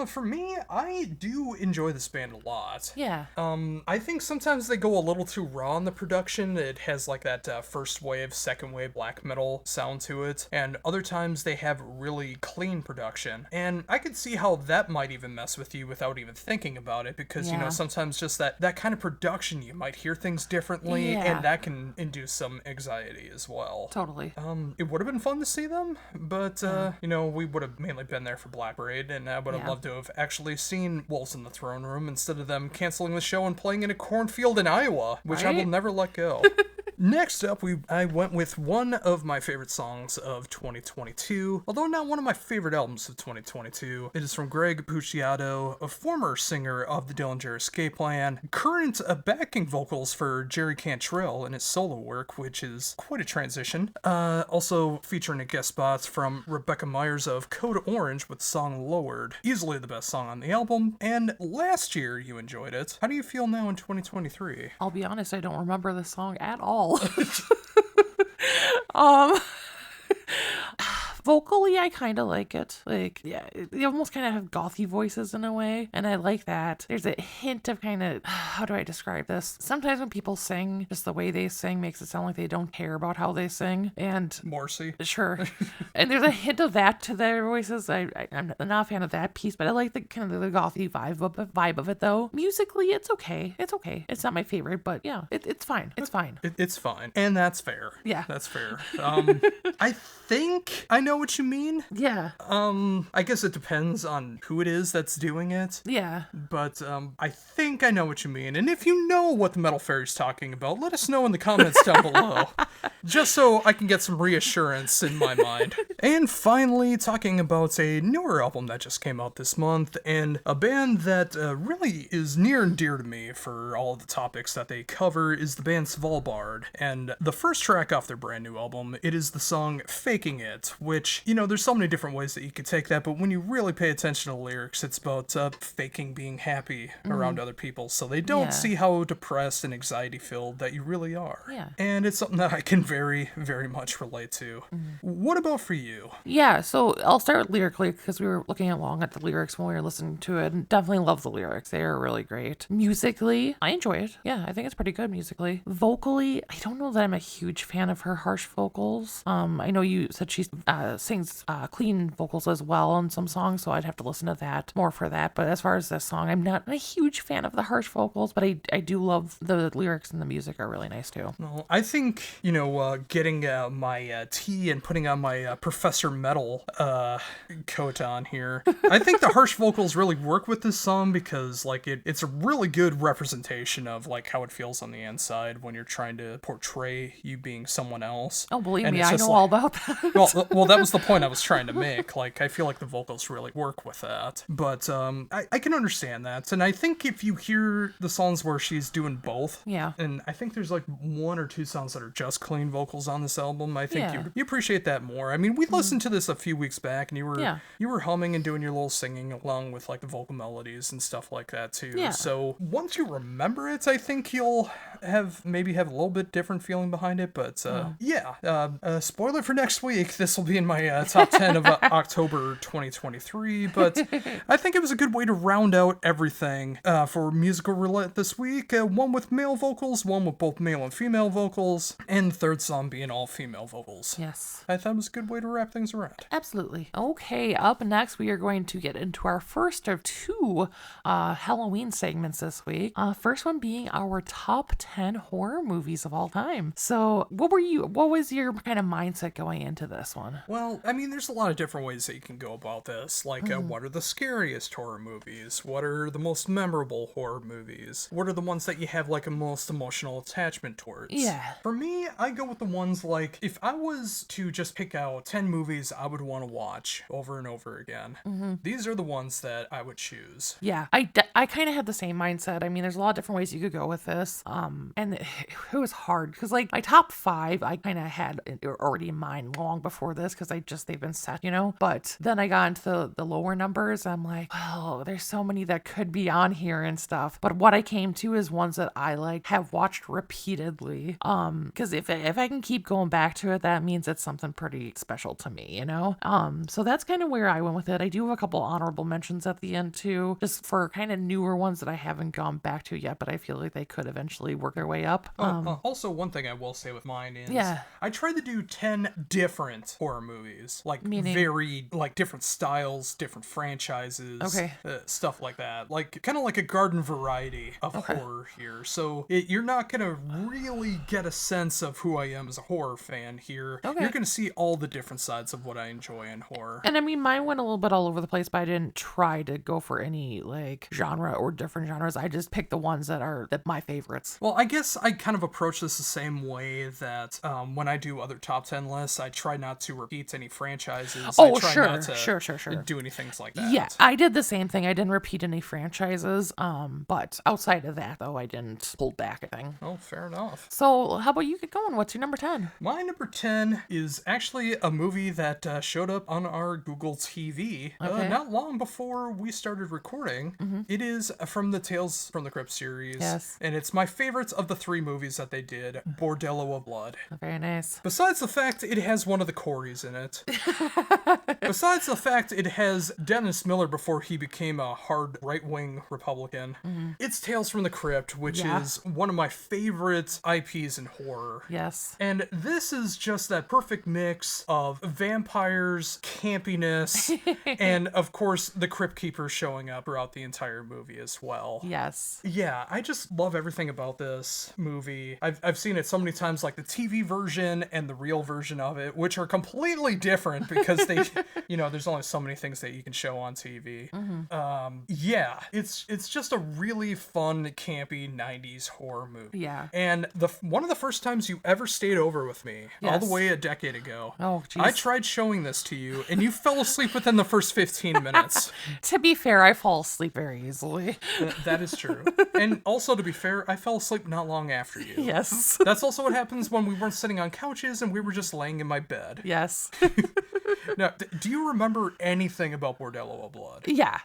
For me, I do enjoy this band a lot. Yeah. I think sometimes they go a little too raw in the production. It has like that first wave, second wave black metal sound to it. And other times they have really clean production. And I could see how that might even mess with you without even thinking about it, because, sometimes just that kind of production, you might hear things differently, and that can induce some anxiety as well. Totally. It would have been fun to see them, but, we would have mainly been there for Black Braid, and I would have loved to have actually seen Wolves in the Throne Room instead of them canceling the show and playing in a cornfield in Iowa, which I will never let go. Next up, I went with one of my favorite songs of 2022, although not one of my favorite albums of 2022. It is from Greg Puciato, a former singer of the Dillinger Escape Plan, current backing vocals for Jerry Cantrell in his solo work, which is quite a transition. Also featuring a guest spot from Rebecca Myers of Code Orange with the song Lowered, easily the best song on the album, and last year you enjoyed it. How do you feel now in 2023? I'll be honest, I don't remember the song at all. Vocally, I kind of like it. Like, yeah, they almost kind of have gothy voices in a way, and I like that. There's a hint of kind of, how do I describe this? Sometimes when people sing, just the way they sing makes it sound like they don't care about how they sing, and... Morrissey. Sure. And there's a hint of that to their voices. I'm not a fan of that piece, but I like the kind of the gothy vibe of it, though. Musically, it's okay. It's okay. It's not my favorite, but yeah, it's fine. It's fine. It's fine. And that's fair. Yeah. That's fair. I think I know what you mean. Yeah. I guess it depends on who it is that's doing it. Yeah. But I think I know what you mean. And if you know what the Metal Faerie's talking about, let us know in the comments down below. Just so I can get some reassurance in my mind. And finally, talking about a newer album that just came out this month, and a band that really is near and dear to me for all of the topics that they cover, is the band Svalbard. And the first track off their brand new album, it is the song Faking It, which, there's so many different ways that you could take that, but when you really pay attention to the lyrics, it's about faking being happy around other people, so they don't see how depressed and anxiety-filled that you really are. Yeah. And it's something that I can very, very much relate to. What about for you? Yeah, so I'll start lyrically, because we were looking along at the lyrics when we were listening to it, and definitely love the lyrics. They are really great. Musically, I enjoy it. Yeah, I think it's pretty good musically. Vocally, I don't know that I'm a huge fan of her harsh vocals. I know you said she's sings clean vocals as well on some songs, so I'd have to listen to that more for that. But as far as this song, I'm not a huge fan of the harsh vocals, but I do love the lyrics, and the music are really nice too. Well, I think, getting my tea and putting on my Professor Metal coat on here, I think the harsh vocals really work with this song because, like, it's a really good representation of, like, how it feels on the inside when you're trying to portray you being someone else. Oh, believe me, I know all about that. Well, that was the point I was trying to make. Like, I feel like the vocals really work with that. But I can understand that. And I think if you hear the songs where she's doing both, yeah, and I think there's like 1 or 2 songs that are just clean vocals on this album, I think you appreciate that more. I mean, we listened to this a few weeks back, and you were humming and doing your little singing along with like the vocal melodies and stuff like that too. Yeah. So once you remember it, I think you'll maybe have a little bit different feeling behind it. But spoiler for next week, this will be in my top 10 of October 2023. But I think it was a good way to round out everything for musical roulette this week. One with male vocals, one with both male and female vocals, and the third song being all female vocals. Yes. I thought it was a good way to wrap things around. Absolutely. Okay, up next we are going to get into our first of 2 Halloween segments this week. First one being our top 10 horror movies of all time. So what was your kind of mindset going into this one? Well, I mean, there's a lot of different ways that you can go about this. Like, what are the scariest horror movies? What are the most memorable horror movies? What are the ones that you have like a most emotional attachment towards? Yeah. For me, I go with the ones like, if I was to just pick out 10 movies I would want to watch over and over again, these are the ones that I would choose. Yeah, I kind of had the same mindset. I mean, there's a lot of different ways you could go with this. And it was hard because like my top 5, I kind of had already in mind long before this because they've been set, But then I got into the lower numbers. I'm like, well, there's so many that could be on here and stuff. But what I came to is ones that I like have watched repeatedly. Because if I can keep going back to it, that means it's something pretty special to me, So that's kind of where I went with it. I do have a couple honorable mentions at the end too, just for kind of newer ones that I haven't gone back to yet, but I feel like they could eventually work their way up. Also, one thing I will say with mine is I tried to do 10 different horror movies, like very like different styles, different franchises, stuff like that, like kind of like a garden variety of horror here. So you're not gonna really get a sense of who I am as a horror fan here. You're gonna see all the different sides of what I enjoy in horror. And I mean, mine went a little bit all over the place, but I didn't try to go for any like genre or different genres. I just picked the ones that are my favorites. Well, I guess I kind of approach this the same way that when I do other top 10 lists, I try not to repeat any franchises. Oh, I try not to sure. do any things like that. Yeah, I did the same thing. I didn't repeat any franchises. But outside of that, though, I didn't hold back anything. Oh, fair enough. So how about you get going? What's your number 10? My number 10 is actually a movie that showed up on our Google TV not long before we started recording. It is from the Tales from the Crypt series. Yes. And it's my favorites of the 3 movies that they did, Bordello of Blood. Very nice. Besides the fact it has one of the Coreys in it. Besides the fact it has Dennis Miller before he became a hard right-wing Republican. It's Tales from the Crypt, which is one of my favorite IPs in horror. Yes. And this is just that perfect mix of vampires, campiness, and of course the Crypt Keepers showing up throughout the entire movie as well. Yes. Yeah, I just love everything about this movie. I've seen it so many times, like the TV version and the real version of it, which are completely different because they, there's only so many things that you can show on TV. Yeah, it's just a really fun, campy 90s horror movie. Yeah. And one of the first times you ever stayed over with me, all the way a decade ago, I tried showing this to you, and you fell asleep within the first 15 minutes. To be fair, I fall asleep very easily. That is true. And also, to be fair, I fell asleep not long after you. Yes. That's also what happens when we weren't sitting on couches and we were just laying in my bed. Yes. Now, do you remember anything about Bordello of Blood? Yeah.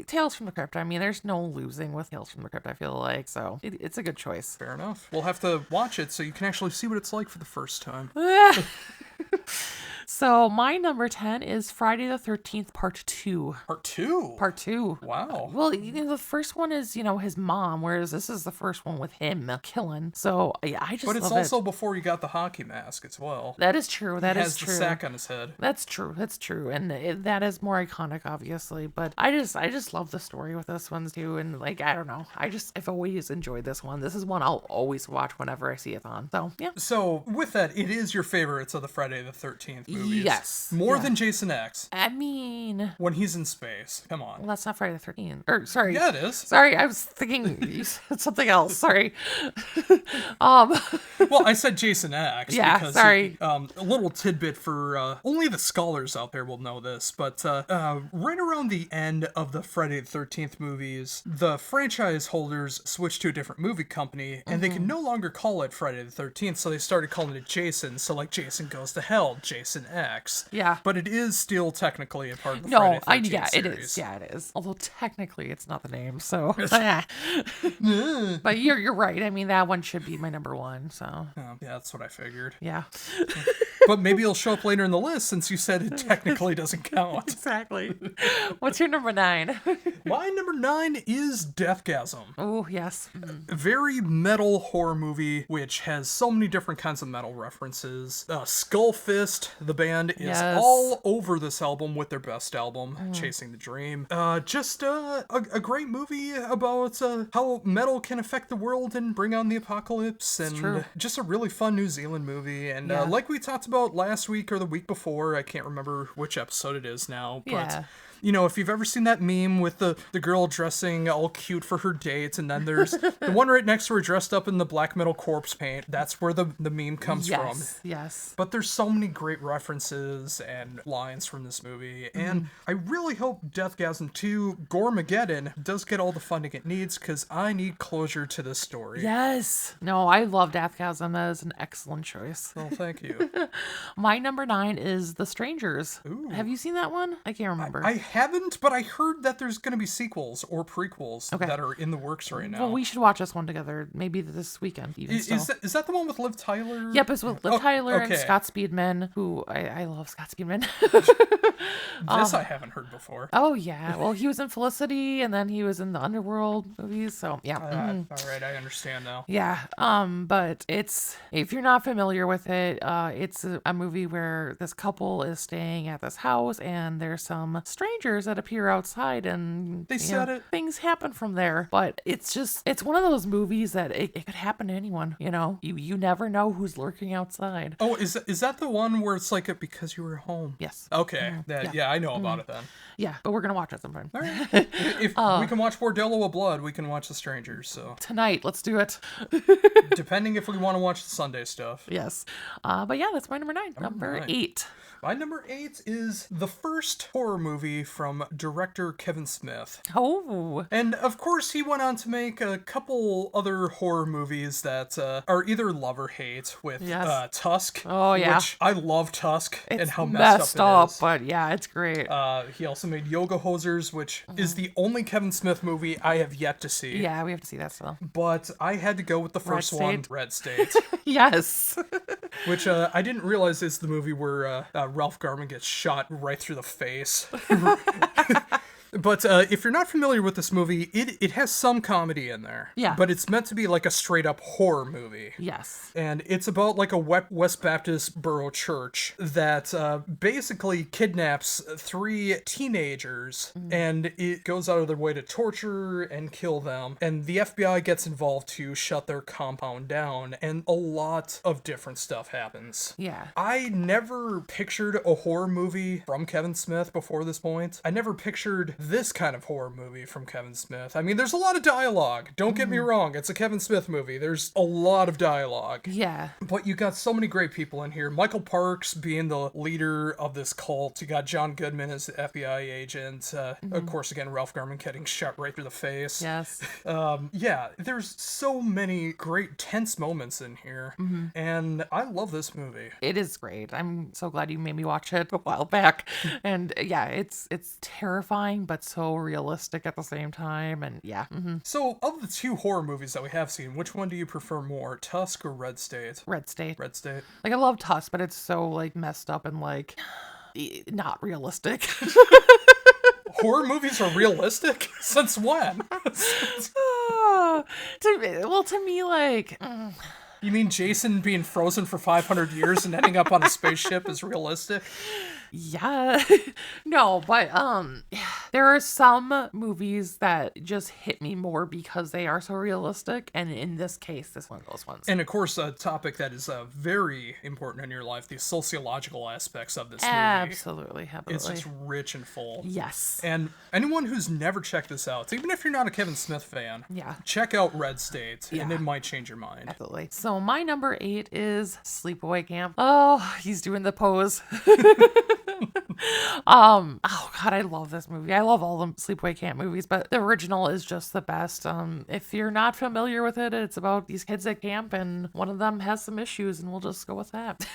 Tales from the Crypt. I mean, there's no losing with Tales from the Crypt, I feel like, so it's a good choice. Fair enough. We'll have to watch it so you can actually see what it's like for the first time. So my number 10 is Friday the 13th Part 2. Part 2? Part 2. Wow. Well, the first one is, his mom, whereas this is the first one with him killing. So yeah, I just But it's love also it. before he got the hockey mask as well. That is true. That he is has true. the sack on his head. That's true. That's true. And that is more iconic, obviously. But I just love the story with this one too. And I don't know. I've always enjoyed this one. This is one I'll always watch whenever I see it on. So yeah. So with that, it is your favorites of the Friday the 13th movies. Yes. More than Jason X. I mean, when he's in space. Come on. Well, that's not Friday the 13th. Or sorry. Yeah, it is. Sorry, I was thinking you said something else. Sorry. Well, I said Jason X. Yeah, because sorry. A little tidbit for only the scholars out there will know this, but right around the end of the Friday the 13th movies, the franchise holders switched to a different movie company, and they can no longer call it Friday the 13th, so they started calling it Jason. So like Jason Goes to Hell, Jason X. Yeah. But it is still technically a part of the Friday the 13th series. It is. Yeah, it is. Although technically it's not the name, so. But you're right. I mean, that one should be my number one, so. Yeah, that's what I figured. Yeah. But maybe it'll show up later in the list since you said it technically doesn't count. Exactly. What's your number 9? My number 9 is Deathgasm. Oh, yes. A very metal horror movie, which has so many different kinds of metal references. Skullfist, the band, is all over this album with their best album, Chasing the Dream. Just a great movie about how metal can affect the world and bring on the apocalypse. And just a really fun New Zealand movie. And like we talked about last week or the week before, I can't remember which episode it is now, but if you've ever seen that meme with the girl dressing all cute for her date, and then there's the one right next to her dressed up in the black metal corpse paint, that's where the meme comes from. Yes. But there's so many great references and lines from this movie, and I really hope Deathgasm 2 Goremageddon does get all the funding it needs, because I need closure to this story. Yes. No, I love Deathgasm. That is an excellent choice. Well, thank you. My number 9 is The Strangers. Ooh. Have you seen that one? I can't remember. I haven't, but I heard that there's going to be sequels or prequels that are in the works right now. Well, we should watch this one together, maybe this weekend. Is that the one with Liv Tyler? Yep, it's with Liv Tyler and Scott Speedman, who I love Scott Speedman. This I haven't heard before. Oh, yeah. Well, he was in Felicity, and then he was in the Underworld movies, so yeah. All right, I understand now. Yeah, but if you're not familiar with it, it's a movie where this couple is staying at this house, and there's some strangers that appear outside, and things happen from there. But it's one of those movies that it could happen to anyone. You never know who's lurking outside. Oh, is that the one where it's like because you were home? Yes. Okay. I know about it then. Yeah, but we're gonna watch it sometime. All right. If we can watch Bordello of Blood, we can watch The Strangers. So tonight, let's do it. Depending if we want to watch the Sunday stuff. Yes. But yeah, that's my number 9. Number 8. My number 8 is the first horror movie from director Kevin Smith. Oh. And of course, he went on to make a couple other horror movies that are either love or hate with Tusk. Oh, yeah. Which I love Tusk and how messed up it is. But yeah, it's great. He also made Yoga Hosers, which is the only Kevin Smith movie I have yet to see. Yeah, we have to see that still. But I had to go with the first one, Red State. Yes. Which I didn't realize is the movie where Ralph Garman gets shot right through the face. But if you're not familiar with this movie, it has some comedy in there. Yeah. But it's meant to be like a straight up horror movie. Yes. And it's about like a West Baptist borough church that basically kidnaps 3 teenagers and it goes out of their way to torture and kill them. And the FBI gets involved to shut their compound down, and a lot of different stuff happens. Yeah. I never pictured a horror movie from Kevin Smith before this point. I never pictured this kind of horror movie from Kevin Smith. I mean, there's a lot of dialogue. Don't get me wrong. It's a Kevin Smith movie. There's a lot of dialogue. Yeah. But you got so many great people in here. Michael Parks being the leader of this cult. You got John Goodman as the FBI agent. Of course, again, Ralph Garman getting shot right through the face. Yes. Yeah, there's so many great tense moments in here. And I love this movie. It is great. I'm so glad you made me watch it a while back. And yeah, it's terrifying, but so realistic at the same time. And yeah. So, of the two horror movies that we have seen, which one do you prefer more, Tusk or Red State? Red State. Red State. Like, I love Tusk, but it's so, like, messed up and, like, not realistic. Horror movies are realistic? Since when? To me, like... You mean Jason being frozen for 500 years and ending up on a spaceship is realistic? Yeah. No, but there are some movies that just hit me more because they are so realistic, and in this case, this one of those ones. And of course, a topic that is very important in your life, the sociological aspects of this movie. Absolutely, heavily. It's just rich and full. Yes. And anyone who's never checked this out, even if you're not a Kevin Smith fan, check out Red State, and it might change your mind. Absolutely. So my number 8 is Sleepaway Camp. Oh, he's doing the pose. Oh god, I love this movie. I love all the Sleepaway Camp movies, but the original is just the best. If you're not familiar with it, it's about these kids at camp and one of them has some issues, and we'll just go with that.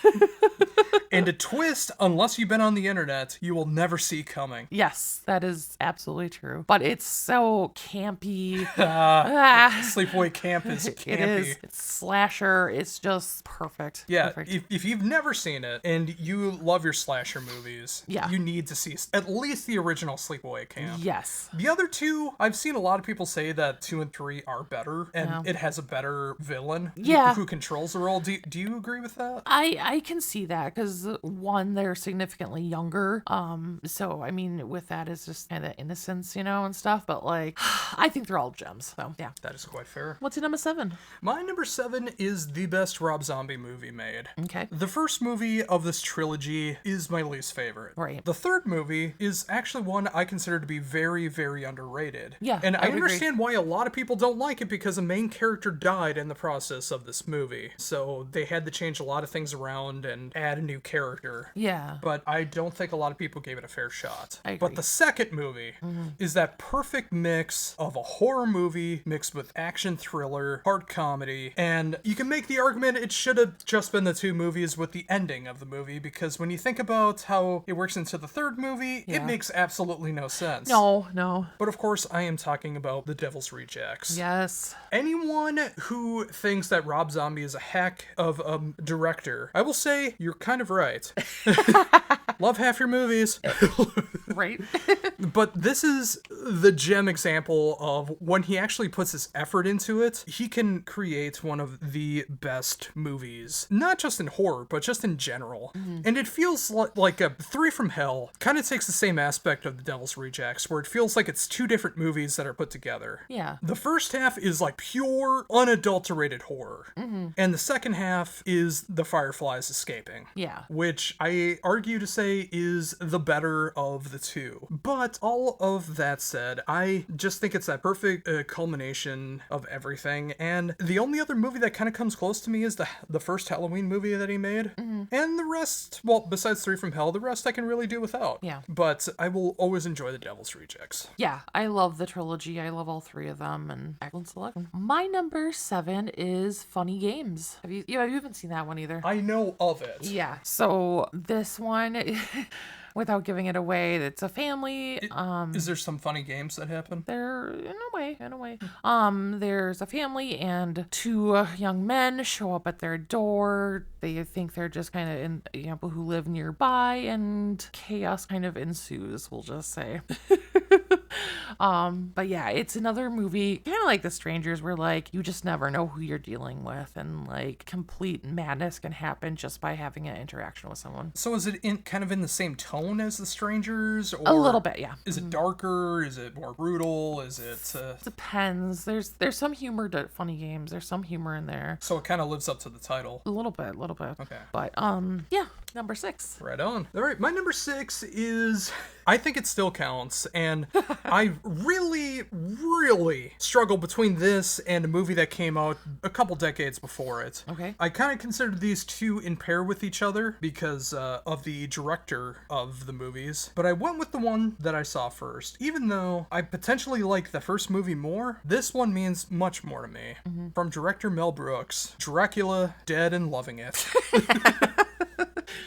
And a twist, unless you've been on the internet, you will never see coming. Yes, that is absolutely true. But it's so campy. Sleepaway Camp is campy. It is. It's slasher. It's just perfect. Yeah, perfect. If you've never seen it and you love your slasher movies, you need to see at least the original Sleepaway Camp. Yes. The other two, I've seen a lot of people say that 2 and 3 are better, and it has a better villain who controls the role. Do you agree with that? I can see that, because one, they're significantly younger. So, I mean, with that, it's just kind of innocence, and stuff. But, like, I think they're all gems. So, yeah. That is quite fair. What's your number 7? My number 7 is the best Rob Zombie movie made. Okay. The first movie of this trilogy is my least favorite. Right. The third movie is actually one I consider to be very, very underrated. Yeah, and I understand agree. why a lot of people don't like it, because the main character died in the process of this movie. So they had to change a lot of things around and add a new character. Yeah. But I don't think a lot of people gave it a fair shot. I agree. But the second movie is that perfect mix of a horror movie mixed with action thriller, hard comedy, and you can make the argument it should have just been the 2 movies with the ending of the movie, because when you think about how it works into the third movie, it makes absolutely no sense. No. But of course, I am talking about The Devil's Rejects. Yes. Anyone who thinks that Rob Zombie is a hack of a director, I will say you're kind of right. Love half your movies. Right. But this is the gem example of when he actually puts his effort into it, he can create one of the best movies. Not just in horror, but just in general. And it feels like a 3 from Hell kind of takes the same aspect of The Devil's Rejects, where it feels like it's 2 different movies that are put together. Yeah. The first half is like pure, unadulterated horror. And the second half is the Fireflies escaping. Yeah. Which I argue to say is the better of the 2. But all of that said, I just think it's that perfect culmination of everything. And the only other movie that kind of comes close to me is the first Halloween movie that he made. And the rest, well, besides 3 from Hell, the rest I can really do without. Yeah. But I will always enjoy The Devil's Rejects. Yeah, I love the trilogy. I love all 3 of them, and excellent selection. My number 7 is Funny Games. You haven't seen that one either. I know of it. Yeah. So this one, without giving it away, it's a family. Is there some funny games that happen? There, in a way. There's a family, and 2 young men show up at their door. They think they're just kind of people who live nearby, and chaos kind of ensues, we'll just say. But yeah, it's another movie, kind of like The Strangers, where like you just never know who you're dealing with, and like complete madness can happen just by having an interaction with someone. So is it kind of in the same tone as The Strangers? Or a little bit, yeah. Is it darker? Is it more brutal? Is it... Depends. There's some humor to Funny Games. There's some humor in there. So it kind of lives up to the title. A little bit. Okay. But yeah, number 6. Right on. All right, my number 6 is... I think it still counts, and I really, really struggle between this and a movie that came out a couple decades before it. Okay. I kind of consider these 2 in pair with each other because of the director of the movies, but I went with the one that I saw first. Even though I potentially like the first movie more, this one means much more to me. From director Mel Brooks, Dracula, Dead and Loving It.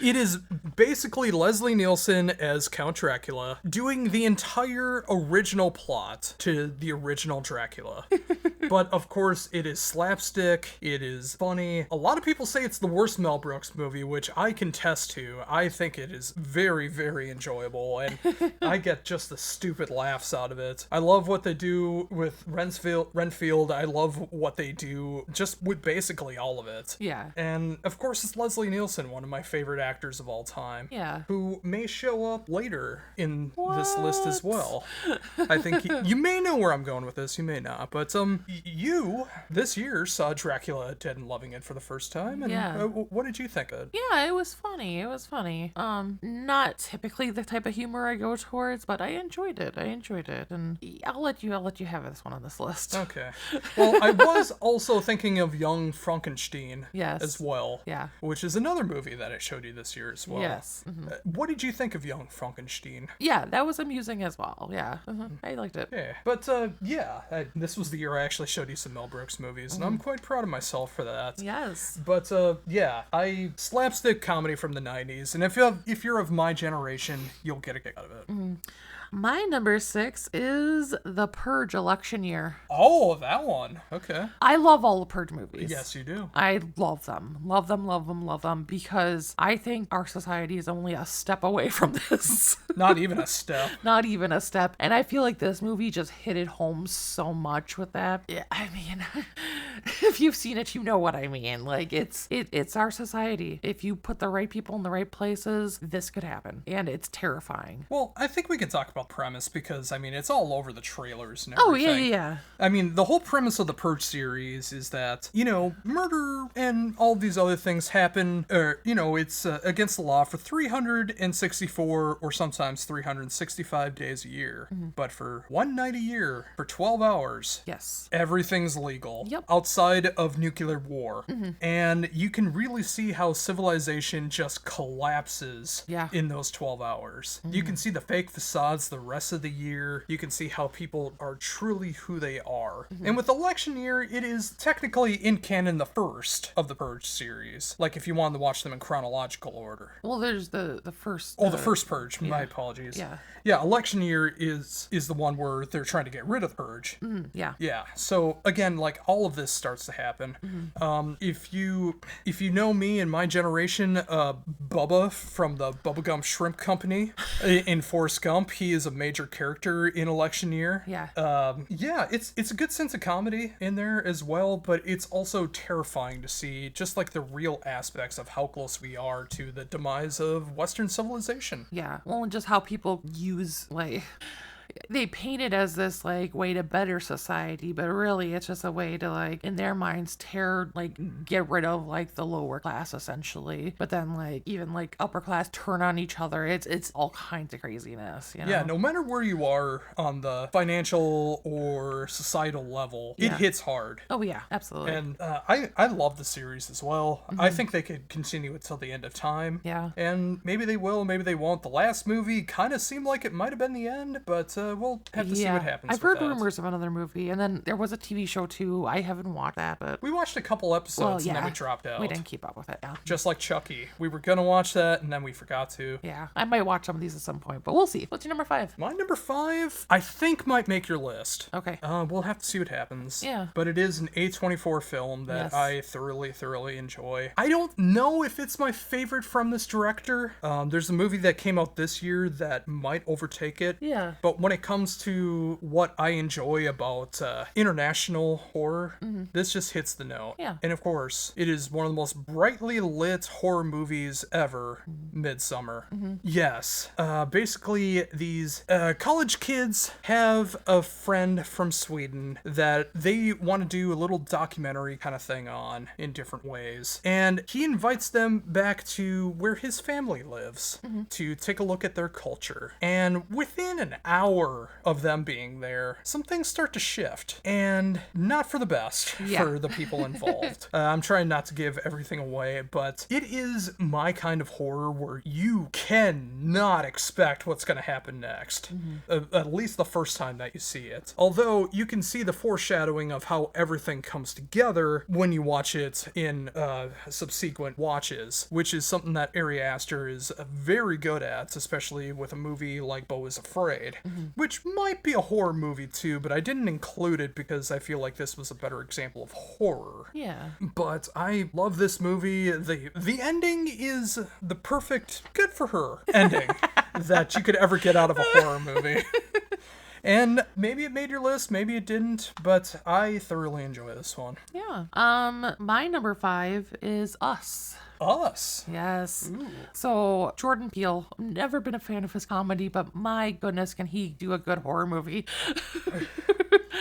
It is basically Leslie Nielsen as Count Dracula doing the entire original plot to the original Dracula. But of course, it is slapstick, it is funny. A lot of people say it's the worst Mel Brooks movie, which I can test to. I think it is very, very enjoyable, and I get just the stupid laughs out of it. I love what they do with Renfield. I love what they do just with basically all of it. Yeah. And of course, it's Leslie Nielsen, one of my favorite actors of all time. Yeah. Who may show up later in this list as well. I think you may know where I'm going with this, you may not. But you, this year, saw Dracula Dead and Loving It for the first time. And what did you think of it? Yeah, it was funny. It was funny. Not typically the type of humor I go towards, but I enjoyed it. And I'll let you have this one on this list. Okay. Well, I was also thinking of Young Frankenstein as well. Yeah. Which is another movie that I showed you this year as well. Yes. Mm-hmm. What did you think of Young Frankenstein? Yeah, that was amusing as well. Yeah. I liked it. Yeah. But this was the year I actually showed you some Mel Brooks movies, and I'm quite proud of myself for that. Yes. But I slapstick comedy from the 90s, and if you're of my generation, you'll get a kick out of it. Mm-hmm. My number 6 is The Purge election year. Oh, that one. Okay. I love all the Purge movies. Yes, you do. I love them. Love them, because I think our society is only a step away from this. Not even a step. Not even a step. And I feel like this movie just hit it home so much with that. Yeah, I mean, if you've seen it, you know what I mean. Like, it's our society. If you put the right people in the right places, this could happen. And it's terrifying. Well, I think we can talk about premise because, I mean, it's all over the trailers and everything. Oh, yeah. I mean, the whole premise of the Purge series is that, murder and all these other things happen, it's against the law for 364 or sometimes 365 days a year. Mm-hmm. But for one night a year, for 12 hours, yes, everything's legal. Yep. Outside of nuclear war. Mm-hmm. And you can really see how civilization just collapses in those 12 hours. Mm-hmm. You can see the fake facades the rest of the year. You can see how people are truly who they are. Mm-hmm. And with election year, it is technically in canon the first of the Purge series. Like if you wanted to watch them in chronological order. Well, there's the first. The first Purge. My apologies. Yeah, election year is the one where they're trying to get rid of the Purge. Mm, yeah. Yeah. So again, like all of this starts to happen. Mm-hmm. If you know me and my generation, Bubba from the Bubblegum Shrimp Company in Forrest Gump, he is a major character in election year. Yeah. It's a good sense of comedy in there as well, but it's also terrifying to see just like the real aspects of how close we are to the demise of Western civilization. Yeah. Well, and just how people use they paint it as this like way to better society, but really it's just a way to like in their minds get rid of like the lower class essentially, but then like even like upper class turn on each other. It's all kinds of craziness, Yeah, no matter where you are on the financial or societal level, it hits hard. Oh yeah, absolutely. And I love the series as well. Mm-hmm. I think they could continue it till the end of time. Yeah. And maybe they will, maybe they won't. The last movie kind of seemed like it might have been the end, but we'll have to see what happens. I've heard rumors of another movie, and then there was a TV show too. I haven't watched that, but we watched a couple episodes and then we dropped out. We didn't keep up with it. Yeah. Just like Chucky, we were gonna watch that and then we forgot to. Yeah, I might watch some of these at some point, but we'll see. What's your number 5? My number 5, I think might make your list. Okay. We'll have to see what happens. Yeah. But it is an A24 film that I thoroughly enjoy. I don't know if it's my favorite from this director. There's a movie that came out this year that might overtake it. Yeah. But when it comes to what I enjoy about international horror, this just hits the note. Yeah. And of course, it is one of the most brightly lit horror movies ever, Midsummer. Mm-hmm. Yes. Basically, these college kids have a friend from Sweden that they want to do a little documentary kind of thing on in different ways. And he invites them back to where his family lives to take a look at their culture. And within an hour before of them being there, some things start to shift, and not for the best for the people involved. I'm trying not to give everything away, but it is my kind of horror where you cannot expect what's going to happen next, at least the first time that you see it. Although you can see the foreshadowing of how everything comes together when you watch it in subsequent watches, which is something that Ari Aster is very good at, especially with a movie like Beau is Afraid, which might be a horror movie too, but I didn't include it because I feel like this was a better example of horror. Yeah. But I love this movie. The ending is the perfect, good for her ending that you could ever get out of a horror movie. And maybe it made your list, maybe it didn't, but I thoroughly enjoy this one. Yeah. My number 5 is Us. Us? Yes. Ooh. So, Jordan Peele, never been a fan of his comedy, but my goodness, can he do a good horror movie?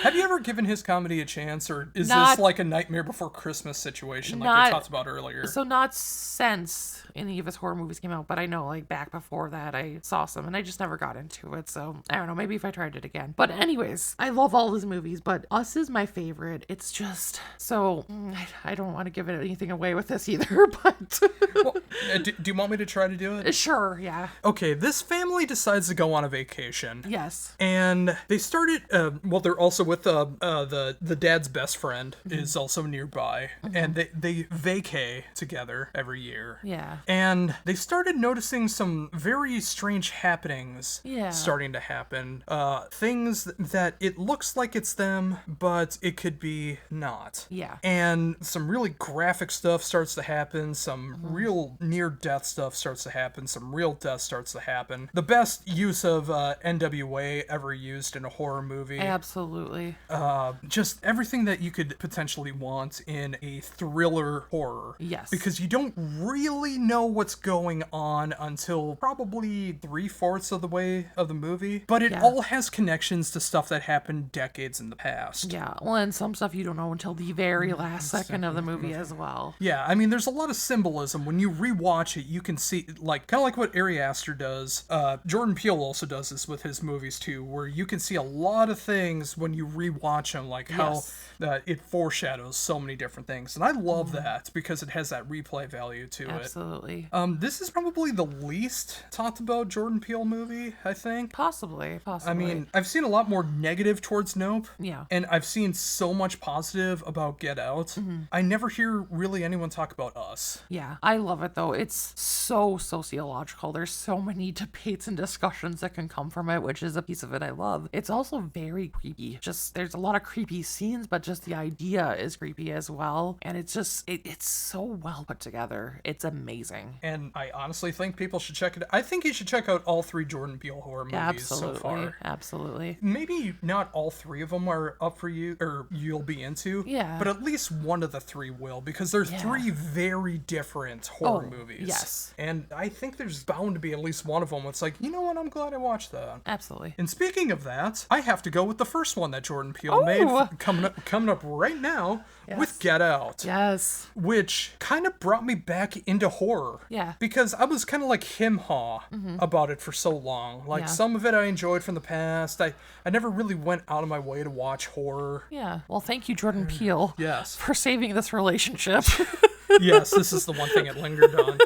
Have you ever given his comedy a chance, or is this like a Nightmare Before Christmas situation like we talked about earlier? So not since any of his horror movies came out, but I know like back before that I saw some and I just never got into it. So I don't know, maybe if I tried it again. But anyways, I love all his movies, but Us is my favorite. It's just so, I don't want to give anything away with this either, but... Well, do you want me to try to do it? Sure, yeah. Okay, this family decides to go on a vacation. Yes. And they started, they're also with the dad's best friend is also nearby, and they vacay together every year. Yeah. And they started noticing some very strange happenings starting to happen. Things that it looks like it's them, but it could be not. Yeah. And some really graphic stuff starts to happen, some real near-death stuff starts to happen, some real death starts to happen. The best use of NWA ever used in a horror movie. Absolutely. Just everything that you could potentially want in a thriller horror. Yes. Because you don't really know what's going on until probably 3/4 of the way of the movie. But it all has connections to stuff that happened decades in the past. Yeah. Well, and some stuff you don't know until the very last second of the movie as well. Yeah, I mean, there's a lot of symbolism. When you rewatch it, you can see, like, kind of like what Ari Aster does. Jordan Peele also does this with his movies, too, where you can see a lot of things when you rewatch them, like how it foreshadows so many different things. And I love that because it has that replay value to it. Absolutely. This is probably the least talked about Jordan Peele movie, I think. Possibly. I mean, I've seen a lot more negative towards Nope. Yeah. And I've seen so much positive about Get Out. I never hear really anyone talk about Us. Yeah. I love it, though. It's so sociological. There's so many debates and discussions that can come from it, which is a piece of it I love. It's also very creepy. Just, there's a lot of creepy scenes, but just the idea is creepy as well. And it's just, it's so well put together. It's amazing. And I honestly think people should check it. I think you should check out all 3 Jordan Peele horror movies so far. Absolutely. Maybe not all 3 of them are up for you, or you'll be into. Yeah. But at least one of the 3 will, because they're 3 very different horror movies. Yes. And I think there's bound to be at least one of them that's like, you know what, I'm glad I watched that. Absolutely. And speaking of that, I have to go with the first one that Jordan Peele made coming up right now with Get Out. Yes. Which kind of brought me back into horror. Yeah. Because I was kind of like him-haw about it for so long. Like some of it I enjoyed from the past. I never really went out of my way to watch horror. Yeah. Well, thank you, Jordan Peele. Yes. For saving this relationship. Yes, this is the one thing it lingered on.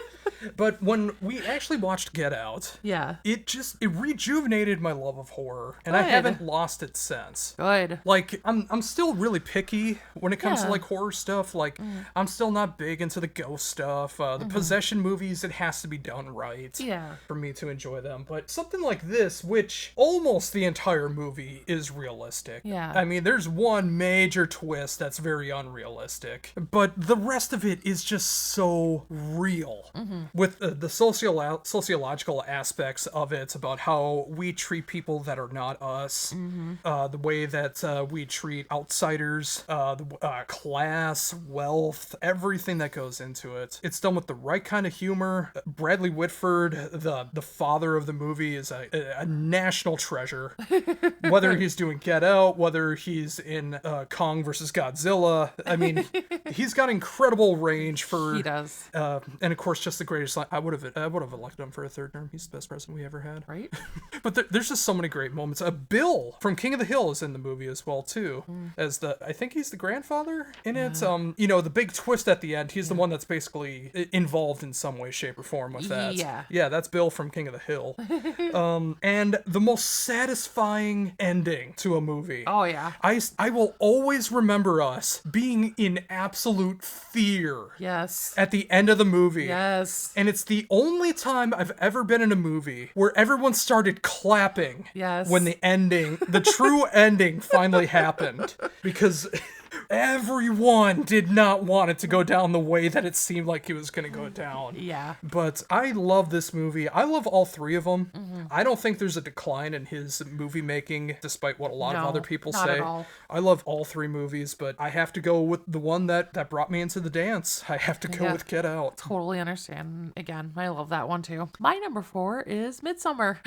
But when we actually watched Get Out, it rejuvenated my love of horror, and I haven't lost it since. Good. Like, I'm still really picky when it comes to like horror stuff. Like, I'm still not big into the ghost stuff. The possession movies, it has to be done right for me to enjoy them. But something like this, which almost the entire movie is realistic. Yeah. I mean, there's one major twist that's very unrealistic, but the rest of it is just so real. With the sociological aspects of it, about how we treat people that are not us, the way that we treat outsiders, the class, wealth, everything that goes into it. It's done with the right kind of humor. Bradley Whitford, the father of the movie, is a national treasure. Whether he's doing Get Out, whether he's in Kong versus Godzilla, I mean, he's got incredible range for... He does. And of course, just the great greatest line. I would have elected him for a third term. He's the best president we ever had. Right? But there's just so many great moments. Bill from King of the Hill is in the movie as well too, as I think he's the grandfather in it. The big twist at the end. He's the one that's basically involved in some way, shape, or form with that. Yeah, that's Bill from King of the Hill. And the most satisfying ending to a movie. Oh yeah. I will always remember us being in absolute fear. Yes. At the end of the movie. Yes. And it's the only time I've ever been in a movie where everyone started clapping. Yes. When the true ending finally happened. Because everyone did not want it to go down the way that it seemed like it was going to go down. Yeah. But I love this movie. I love all three of them. I don't think there's a decline in his movie making, despite what a lot of other people not say. At all. I love all three movies, but I have to go with the one that brought me into the dance. I have to go with Get Out. Totally understand. Again, I love that one too. My number 4 is Midsommar.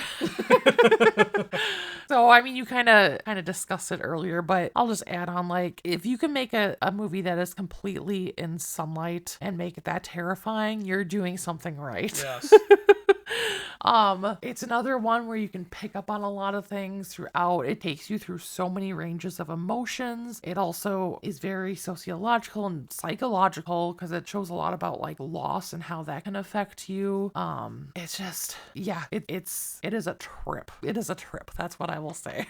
So, I mean, you kind of discussed it earlier, but I'll just add on, like, if you can make a movie that is completely in sunlight and make it that terrifying, you're doing something right. Yes. It's another one where you can pick up on a lot of things throughout. It takes you through so many ranges of emotions. It also is very sociological and psychological because it shows a lot about like loss and how that can affect you. It's just, yeah, it is a trip. It is a trip. That's what I will say.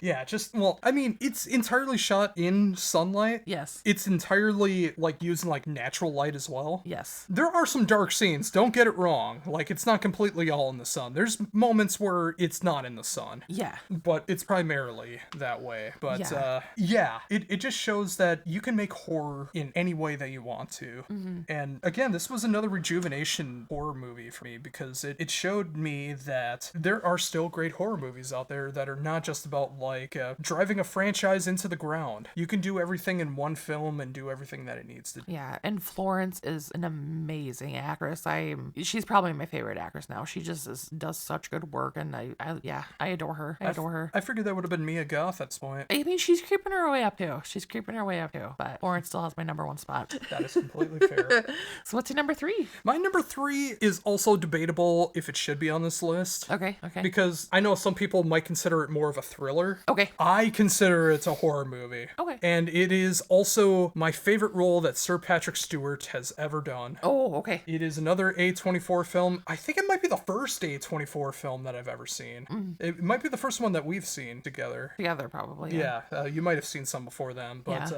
Yeah, it's entirely shot in sunlight. Yes. It's entirely, like, using, like, natural light as well. Yes. There are some dark scenes, don't get it wrong. Like, it's not completely all in the sun. There's moments where it's not in the sun. Yeah. But it's primarily that way. But, it just shows that you can make horror in any way that you want to. And, again, this was another rejuvenation horror movie for me because it showed me that there are still great horror movies out there that are not just about, like, driving a franchise into the ground. You can do everything in one film and do everything that it needs to do. Yeah, and Florence is an amazing actress. She's probably my favorite actress now. She just does such good work, and I adore her. I adore her. I figured that would have been Mia Goth at this point. I mean, she's creeping her way up too. But Florence still has my number 1 spot. That is completely fair. So what's your number 3? My number 3 is also debatable if it should be on this list. Okay. Because I know some people might consider it more of a thriller. Okay. I consider it a horror movie. Okay. And it is also my favorite role that Sir Patrick Stewart has ever done. Oh, okay. It is another A24 film. I think it might be the first A24 film that I've ever seen. It might be the first one that we've seen together. Together, probably. Yeah, you might have seen some before then. But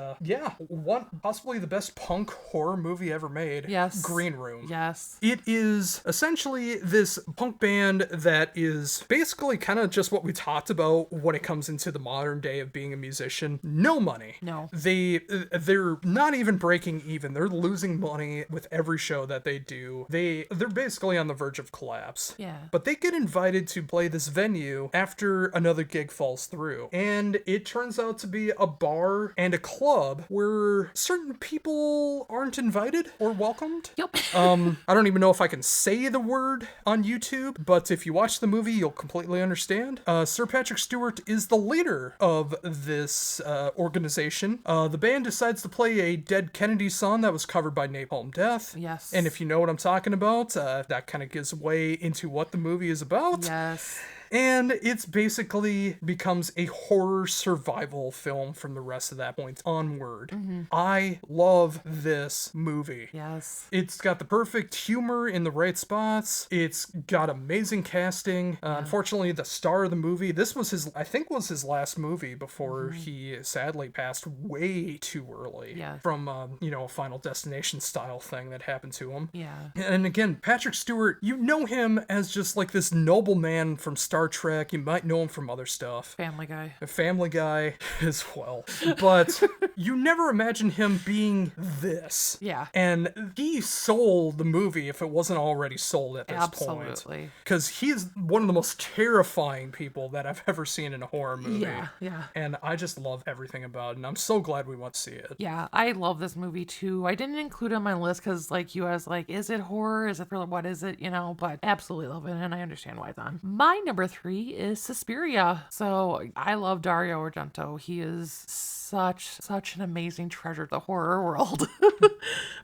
one possibly the best punk horror movie ever made. Yes. Green Room. Yes. It is essentially this punk band that is basically kind of just what we talked about when it comes into the modern day of being a musician. No money. No. They're not even breaking even. They're losing money with every show that they do. They're basically on the verge of collapse. Yeah. But they get invited to play this venue after another gig falls through. And it turns out to be a bar and a club where certain people aren't invited or welcomed. Yep. I don't even know if I can say the word on YouTube, but if you watch the movie, you'll completely understand. Sir Patrick Stewart is the leader of this organization. The band decides to play a Dead Kennedy song that was covered by Napalm Death. Yes. And if you know what I'm talking about, that kind of gives away into what the movie is about. Yes. And it's basically becomes a horror survival film from the rest of that point onward. I love this movie. Yes. It's got the perfect humor in the right spots. It's got amazing casting. Unfortunately, the star of the movie, this was his last movie before he sadly passed way too early from, a Final Destination style thing that happened to him. Yeah. And again, Patrick Stewart, you know him as just like this noble man from Star Trek. You might know him from other stuff. Family Guy. Family Guy as well. But you never imagine him being this. Yeah. And he sold the movie if it wasn't already sold at this point. Absolutely. Because he's one of the most terrifying people that I've ever seen in a horror movie. Yeah. And I just love everything about it. And I'm so glad we went to see it. Yeah, I love this movie too. I didn't include it on my list because, like you, I was like, is it horror? Is it thriller? What is it? But absolutely love it. And I understand why it's on. My number number 3 is Suspiria. So I love Dario Argento. He is such an amazing treasure of the horror world.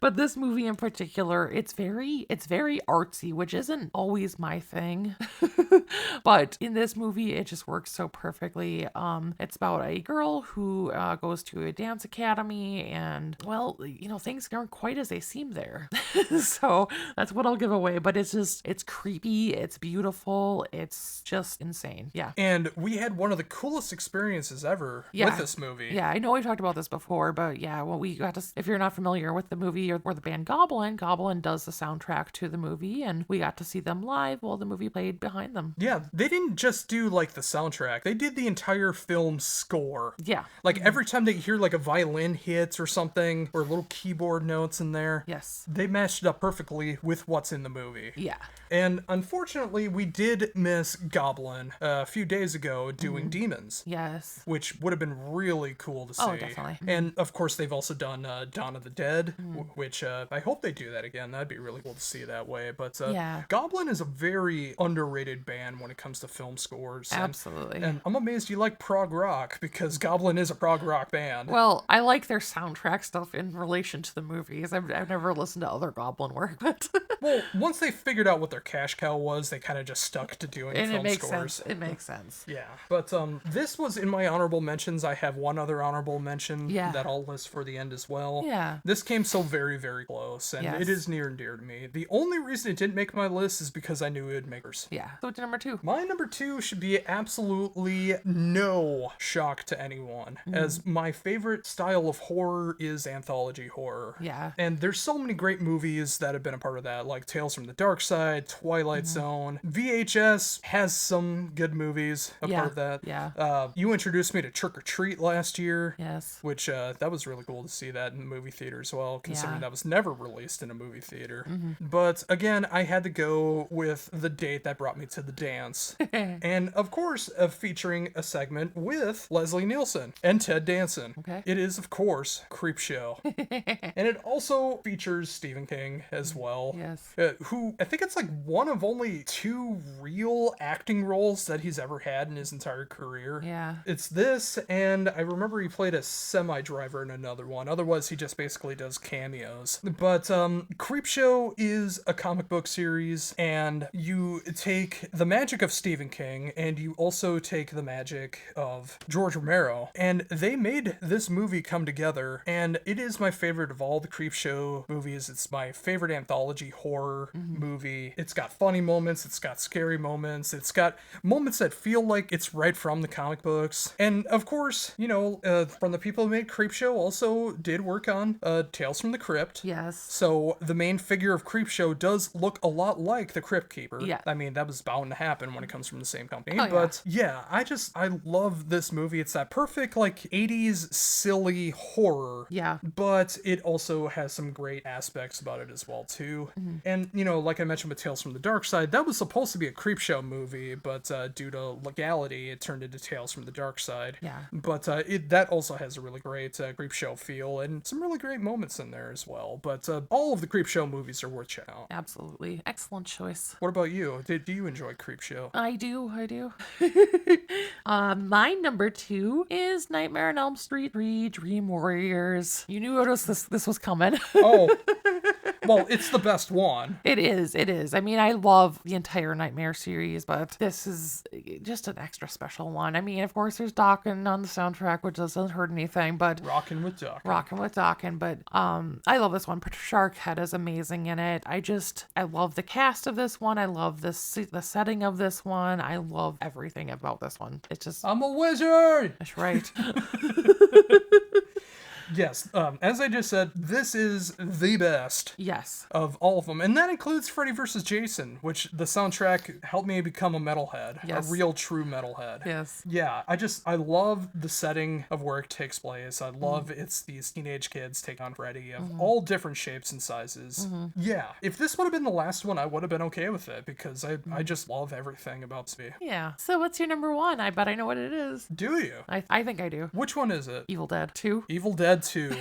But this movie in particular, it's very artsy, which isn't always my thing. But in this movie, it just works so perfectly. It's about a girl who goes to a dance academy, and well, things aren't quite as they seem there. So that's what I'll give away. But it's creepy, it's beautiful, it's just insane. Yeah. And we had one of the coolest experiences ever with this movie. Yeah, I know we've talked about this before, but yeah, well, we got to, if you're not familiar with the movie or the band Goblin does the soundtrack to the movie, and we got to see them live while the movie played behind them. Yeah, they didn't just do like the soundtrack, they did the entire film score. Yeah. Like every time they hear like a violin hits or something, or little keyboard notes in there, yes, they matched it up perfectly with what's in the movie. Yeah. And unfortunately, we did miss Goblin a few days ago doing Demons. Yes. Which would have been really cool to see. Oh, definitely. And of course, they've also done Dawn of the Dead, which I hope they do that again. That'd be really cool to see that way. But Goblin is a very underrated band when it comes to film scores. Absolutely. And I'm amazed you like prog rock, because Goblin is a prog rock band. Well, I like their soundtrack stuff in relation to the movies. I've never listened to other Goblin work, but... Well, once they figured out what their cash cow was, they kind of just stuck to doing and film it makes scores. sense. It makes sense. Yeah. But this was in my honorable mentions. I have one other honorable mention that I'll list for the end as well. Yeah. This came so very, very close, and it is near and dear to me. The only reason it didn't make my list is because I knew it would make hers. Yeah. So what's your number 2? My number 2 should be absolutely no shock to anyone, as my favorite style of horror is anthology horror. Yeah. And there's so many great movies that have been a part of that, like Tales from the Dark Side, Twilight Zone. VHS has some good movies a part of that. Yeah. You introduced me to Trick or Treat last year. Yes. Which that was really cool to see that in the movie theater as well, considering that was never released in a movie theater. But again, I had to go with the date that brought me to the dance. And of course, featuring a segment with Leslie Nielsen and Ted Danson. Okay. It is, of course, Creepshow. And it also features Stephen King as well. Yes. Who, I think it's like one of only 2 real acting roles that he's ever had in his entire career. Yeah. It's this, and I remember he played a semi-driver in another one. Otherwise, he just basically does cameos. But Creepshow is a comic book series, and you take the magic of Stephen King, and you also take the magic of George Romero, and they made this movie come together, and it is my favorite of all the Creepshow movies. It's my favorite anthology horror movie. It's got funny moments, it's got scary moments, it's got moments that feel like it's right from the comic books. And of course, from the people who made Creepshow also did work on Tales from the Crypt. Yes. So the main figure of Creepshow does look a lot like the Crypt Keeper. Yeah. I mean, that was bound to happen when it comes from the same company. Oh, but yeah, I love this movie. It's that perfect, like, 80s silly horror. Yeah. But it also has some great aspects about it as well, too. And, like I mentioned with Tales from the Dark Side, that was supposed to be a Creepshow movie, but due to legality, it turned into Tales from the Dark Side. Yeah. But that also has a really great Creepshow feel and some really great moments in there as well. But all of the Creepshow movies are worth checking out. Absolutely. Excellent choice. What about you? Do you enjoy Creepshow? I do. My number 2 is Nightmare on Elm Street 3 Dream Warriors. You knew this was coming. Oh, well, it's the best one. It is. I mean, I love the entire Nightmare series, but this is just an extra special one. I mean, of course, there's Dokken on the soundtrack, which doesn't hurt anything, but... Rockin' with Dokken. But I love this one. Patricia Arquette is amazing in it. I love the cast of this one. I love the setting of this one. I love everything about this one. It's just... I'm a wizard! That's right. Yes, as I just said, this is the best of all of them. And that includes Freddy vs. Jason, which the soundtrack helped me become a metalhead. Yes. A real, true metalhead. Yes. Yeah, I love the setting of where it takes place. I love it's these teenage kids take on Freddy of all different shapes and sizes. Yeah, if this would have been the last one, I would have been okay with it, because I just love everything about this movie. Yeah. So what's your number 1? I bet I know what it is. Do you? I think I do. Which one is it? Evil Dead 2. Evil Dead 2.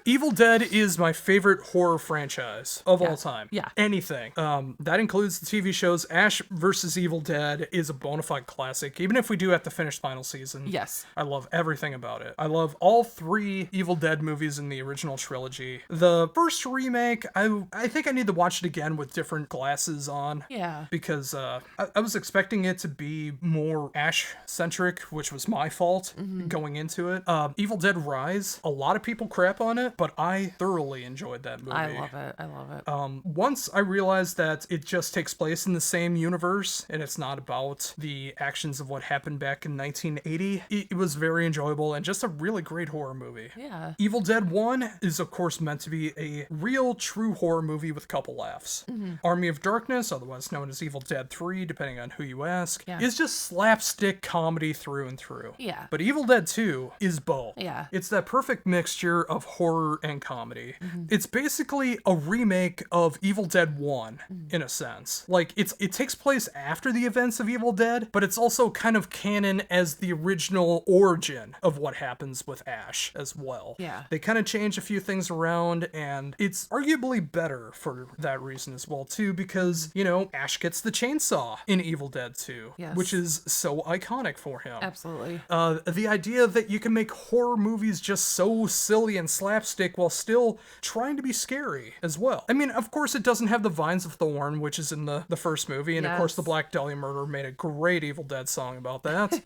Evil Dead is my favorite horror franchise of all time. Yeah. Anything. That includes the TV shows. Ash vs. Evil Dead is a bona fide classic, even if we do have to finish the final season. Yes. I love everything about it. I love all 3 Evil Dead movies in the original trilogy. The first remake, I think I need to watch it again with different glasses on. Yeah. Because I was expecting it to be more Ash-centric, which was my fault going into it. Evil Dead Rise, a lot of people crap on it, but I thoroughly enjoyed that movie. I love it. Once I realized that it just takes place in the same universe and it's not about the actions of what happened back in 1980, it was very enjoyable and just a really great horror movie. Yeah. Evil Dead 1 is of course meant to be a real true horror movie with a couple laughs. Army of Darkness, otherwise known as Evil Dead 3, depending on who you ask, is just slapstick comedy through and through. Yeah. But Evil Dead 2 is both. Yeah. It's that perfect mixture of horror and comedy. It's basically a remake of Evil Dead 1, in a sense. Like, it takes place after the events of Evil Dead, but it's also kind of canon as the original origin of what happens with Ash as well. Yeah. They kind of change a few things around, and it's arguably better for that reason as well, too, because, you know, Ash gets the chainsaw in Evil Dead 2, which is so iconic for him. Absolutely. The idea that you can make horror movies just so silly and slapstick while still trying to be scary as well. I mean, of course, it doesn't have the Vines of Thorn, which is in the first movie, and of course, the Black Dahlia Murder made a great Evil Dead song about that.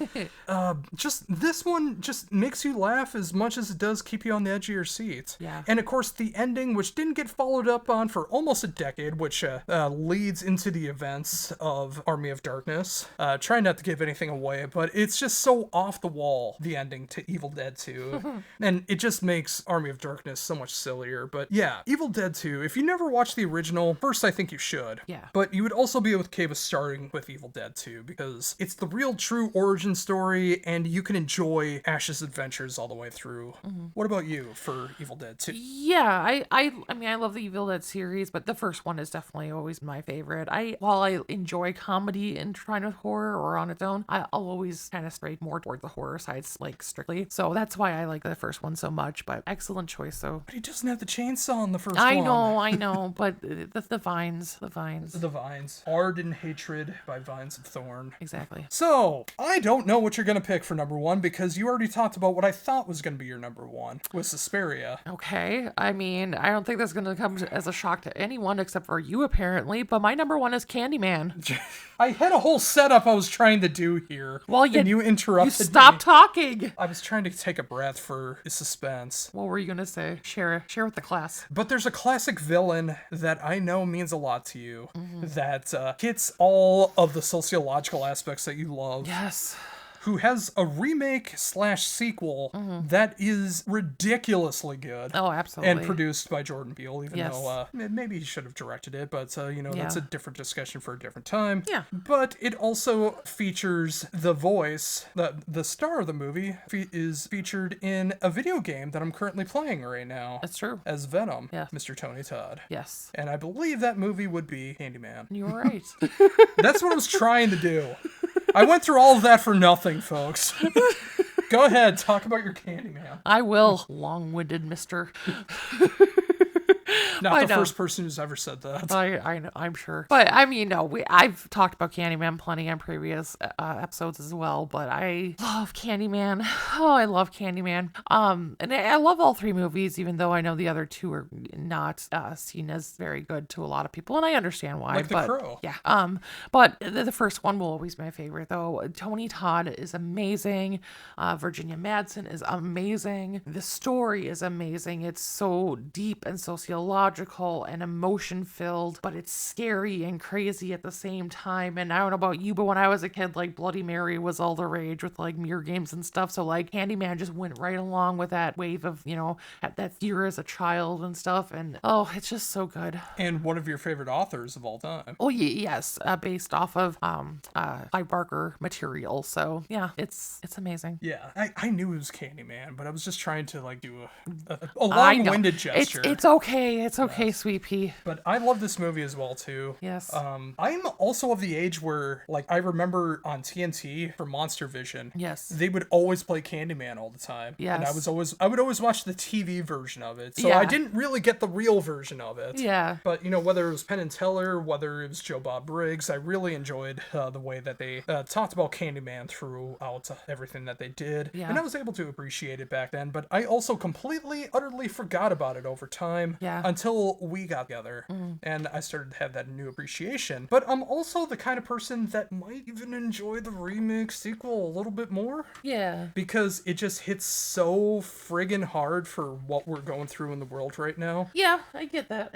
Just this one just makes you laugh as much as it does keep you on the edge of your seat. Yeah. And of course, the ending, which didn't get followed up on for almost a decade, which leads into the events of Army of Darkness. Trying not to give anything away, but it's just so off the wall, the ending to Evil Dead 2. And it just makes Army of Darkness so much sillier. But yeah, Evil Dead 2, if you never watched the original, first I think you should. Yeah. But you would also be okay with starting with Evil Dead 2, because it's the real true origin story, and you can enjoy Ash's adventures all the way through. What about you for Evil Dead 2? Yeah, I mean, I love the Evil Dead series, but the first one is definitely always my favorite. While I enjoy comedy and trying with horror or on its own, I'll always kind of stray more toward the horror sides, like strictly. So that's why I like the first one so much, but excellent choice, though. But he doesn't have the chainsaw in the first one. I know, but the vines. The vines. Ardent hatred by Vines of Thorn. Exactly. So, I don't know what you're going to pick for number 1, because you already talked about what I thought was going to be your number 1, with Suspiria. Okay, I mean, I don't think that's going to come as a shock to anyone except for you, apparently, but my number 1 is Candyman. I had a whole setup I was trying to do here, and you interrupted You stopped talking! I was trying to take a breath for suspense. What were you going to say? Share with the class. But there's a classic villain that I know means a lot to you, that hits all of the sociological aspects that you love. Yes. Who has a remake/sequel that is ridiculously good. Oh, absolutely. And produced by Jordan Peele, even though maybe he should have directed it, but, you know, that's a different discussion for a different time. Yeah. But it also features the voice, the star of the movie is featured in a video game that I'm currently playing right now. That's true. As Venom, Yeah. Mr. Tony Todd. Yes. And I believe that movie would be Candyman. You were right. That's what I was trying to do. I went through all of that for nothing, folks. Go ahead, talk about your Candyman. I will, long-winded mister. Not the first person who's ever said that. I know, I'm sure. But I mean, no, I've talked about Candyman plenty on previous episodes as well. But I love Candyman. Oh, I love Candyman. And I love all 3 movies, even though I know the other 2 are not seen as very good to a lot of people, and I understand why. Like The Crow. Yeah. But the first one will always be my favorite, though. Tony Todd is amazing. Virginia Madsen is amazing. The story is amazing. It's so deep and sociological and emotion-filled, but it's scary and crazy at the same time. And I don't know about you, but when I was a kid, like, Bloody Mary was all the rage with, like, mirror games and stuff. So, like, Candyman just went right along with that wave of, you know, that fear as a child and stuff. And, oh, it's just so good. And one of your favorite authors of all time. Oh, yes. Based off of Clive Barker material. So, yeah, it's amazing. Yeah, I knew it was Candyman, but I was just trying to, like, do a long-winded gesture. It's okay. okay. It's okay, Sweet Pea. But I love this movie as well, too. Yes. I'm also of the age where, like, I remember on TNT for Monster Vision, Yes. they would always play Candyman all the time. Yes. And I would always watch the TV version of it. So I didn't really get the real version of it. Yeah. But, you know, whether it was Penn and Teller, whether it was Joe Bob Briggs, I really enjoyed the way that they talked about Candyman throughout everything that they did. Yeah. And I was able to appreciate it back then, but I also completely, utterly forgot about it over time until we got together and I started to have that new appreciation. But I'm also the kind of person that might even enjoy the remix sequel a little bit more. Yeah. Because it just hits so friggin' hard for what we're going through in the world right now. Yeah, I get that.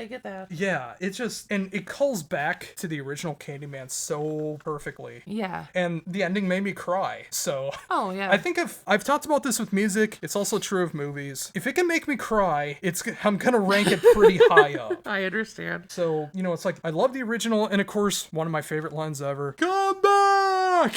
Yeah, it just, and it calls back to the original Candyman so perfectly. Yeah. And the ending made me cry, so. Oh, yeah. I think I've talked about this with music, it's also true of movies. If it can make me cry, I'm gonna rank it pretty high up. I understand. So, you know, it's like, I love the original, and of course, one of my favorite lines ever, "Come back!"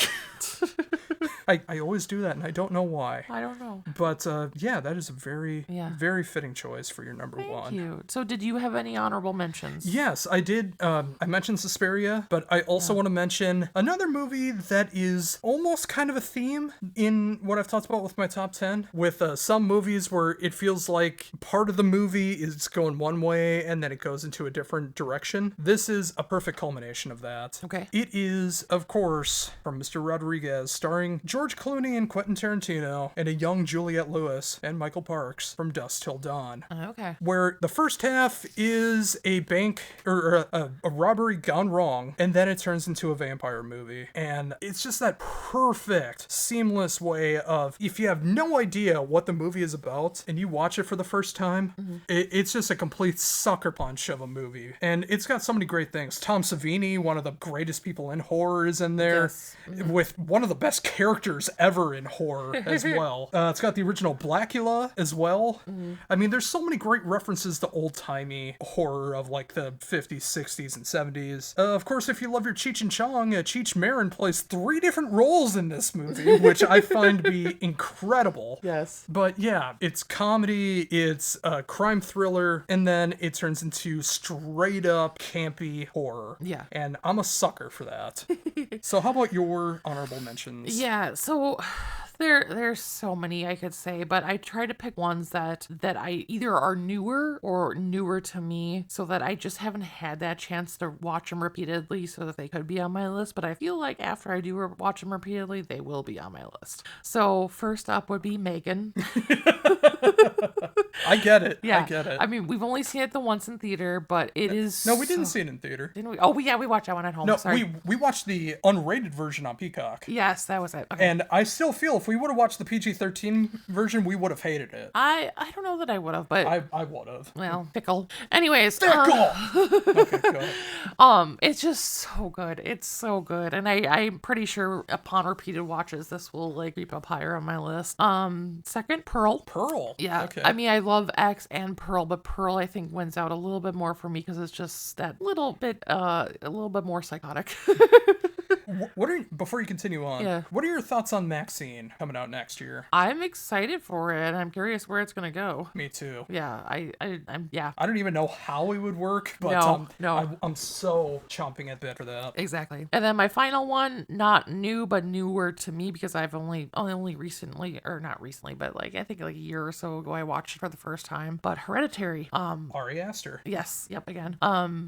I always do that, and I don't know why. I don't know. But, yeah, that is a very, very fitting choice for your number one. Thank you. So did you have any honorable mentions? Yes, I did. I mentioned Suspiria, but I also want to mention another movie that is almost kind of a theme in what I've talked about with my top 10, with some movies where it feels like part of the movie is going one way and then it goes into a different direction. This is a perfect culmination of that. Okay. It is, of course, from Mr. Rodriguez, starring George Clooney and Quentin Tarantino, and a young Juliette Lewis and Michael Parks, from Dusk Till Dawn. Okay. Where the first half is a bank or a robbery gone wrong, and then it turns into a vampire movie. And it's just that perfect, seamless way of, if you have no idea what the movie is about and you watch it for the first time, it's just a complete sucker punch of a movie. And it's got so many great things. Tom Savini, one of the greatest people in horror, is in there, with one of the best characters ever in horror as well. It's got the original Blackula as well. I mean, there's so many great references to old-timey horror of like the 50s, 60s, and 70s. Of course, if you love your Cheech and Chong, Cheech Marin plays 3 different roles in this movie, which I find to be incredible. Yes. But yeah, it's comedy, it's a crime thriller, and then it turns into straight-up campy horror. Yeah. And I'm a sucker for that. So how about your honorable mentions? Yeah, so there's so many I could say, but I try to pick ones that I either are newer or newer to me, so that I just haven't had that chance to watch them repeatedly so that they could be on my list. But I feel like after I do watch them repeatedly, they will be on my list. So first up would be Megan. I get it. Yeah. I get it. I mean, we've only seen it the once in theater, but it is... No, we didn't see it in theater. Didn't we? Oh, yeah, we watched that one at home. No, Sorry. we watched the unrated version on Peacock. Yes, that was it. Okay. And I still feel if we would have watched the PG-13 version, we would have hated it. I don't know that I would have, but... I would have. Well, fickle. Anyways. Fickle! Okay, go ahead. It's just so good. It's so good. And I'm pretty sure upon repeated watches, this will like creep up higher on my list. Second, Pearl. Pearl? Yeah. Okay. I mean, I love X and Pearl, but Pearl I think wins out a little bit more for me because it's just that little bit more psychotic. Before you continue on, what are your thoughts on Maxine coming out next year? I'm excited for it. I'm curious where it's gonna go. Me too. Yeah, I'm yeah. I don't even know how it would work, but I'm so chomping at bit for that. Exactly. And then my final one, not new but newer to me because I've only recently, or not recently, but like I think like a year or so ago I watched it for the first time. But Hereditary. Ari Aster. Yes. Yep. Again.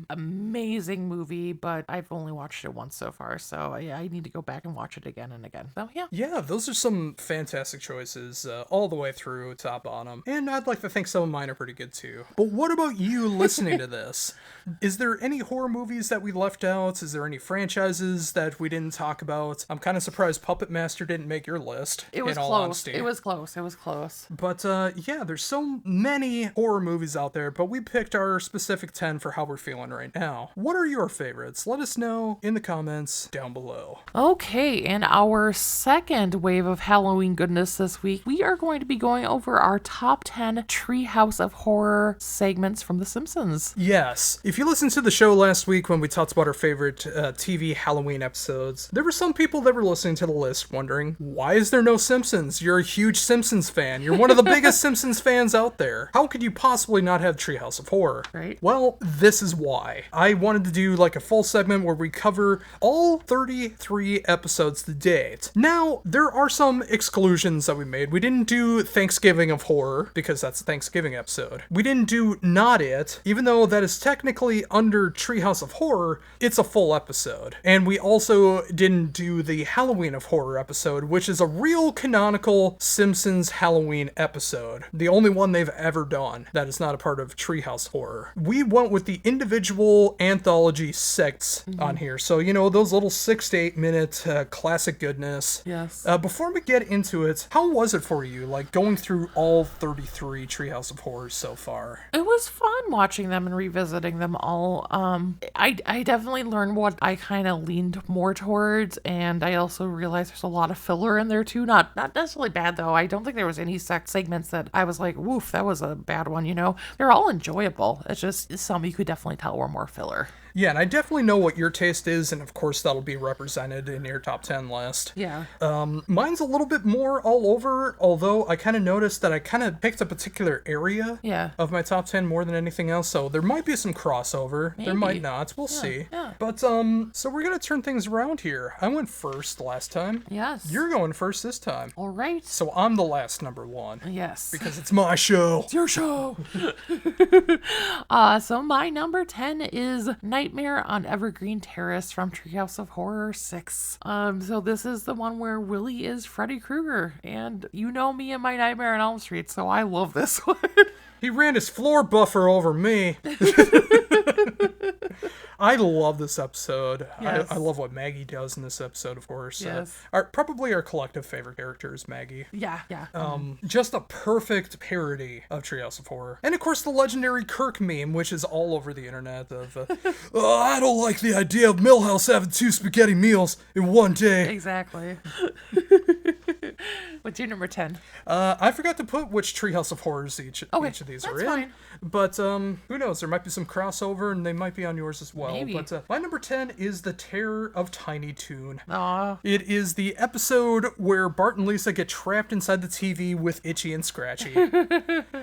Amazing movie, but I've only watched it once so far, so yeah, I need to go back and watch it again and again. So yeah. Yeah, those are some fantastic choices all the way through, top bottom. And I'd like to think some of mine are pretty good too. But what about you listening to this? Is there any horror movies that we left out? Is there any franchises that we didn't talk about? I'm kind of surprised Puppet Master didn't make your list. It was in all close. honesty. It was close. But yeah, there's so many horror movies out there, but we picked our specific 10 for how we're feeling right now. What are your favorites? Let us know in the comments down below. Solo. Okay, in our second wave of Halloween goodness this week, we are going to be going over our top 10 Treehouse of Horror segments from The Simpsons. Yes. If you listened to the show last week when we talked about our favorite TV Halloween episodes, there were some people that were listening to the list wondering, why is there no Simpsons? You're a huge Simpsons fan. You're one of the biggest Simpsons fans out there. How could you possibly not have Treehouse of Horror? Right. Well, this is why. I wanted to do like a full segment where we cover all 33 episodes to date. Now, there are some exclusions that we made. We didn't do Thanksgiving of Horror, because that's a Thanksgiving episode. We didn't do Not It, even though that is technically under Treehouse of Horror, it's a full episode. And we also didn't do the Halloween of Horror episode, which is a real canonical Simpsons Halloween episode. The only one they've ever done that is not a part of Treehouse Horror. We went with the individual anthology sects on here. So, you know, those little 6 to 8 minute classic goodness. Yes. Before we get into it, how was it for you, like going through all 33 Treehouse of Horrors so far? It was fun watching them and revisiting them all. I definitely learned what I kind of leaned more towards, and I also realized there's a lot of filler in there too. Not necessarily bad though. I don't think there was any segments that I was like, woof, that was a bad one, you know? They're all enjoyable. It's just some you could definitely tell were more filler. Yeah, and I definitely know what your taste is, and of course that'll be represented in your top 10 list. Yeah. Mine's a little bit more all over, although I kind of noticed that I kind of picked a particular area of my top 10 more than anything else, so there might be some crossover. Maybe. There might not. We'll see. Yeah. But, so we're going to turn things around here. I went first last time. Yes. You're going first this time. All right. So I'm the last number one. Yes. Because it's my show. It's your show. So my number 10 is Nightmare on Evergreen Terrace from Treehouse of Horror 6. So this is the one where Willie is Freddy Krueger, and you know me and my Nightmare on Elm Street, so I love this one. He ran his floor buffer over me. I love this episode. Yes. I love what Maggie does in this episode, of course. Yes. Probably our collective favorite character is Maggie. Yeah. Just a perfect parody of Treehouse of Horror. And of course the legendary Kirk meme, which is all over the internet of, oh, I don't like the idea of Millhouse having 2 spaghetti meals in one day. Exactly. What's your number 10? I forgot to put which Treehouse of Horrors each of these are in. Fine. But who knows? There might be some crossover, and they might be on yours as well. Maybe. But my number 10 is The Terror of Tiny Toon. Aw. It is the episode where Bart and Lisa get trapped inside the TV with Itchy and Scratchy.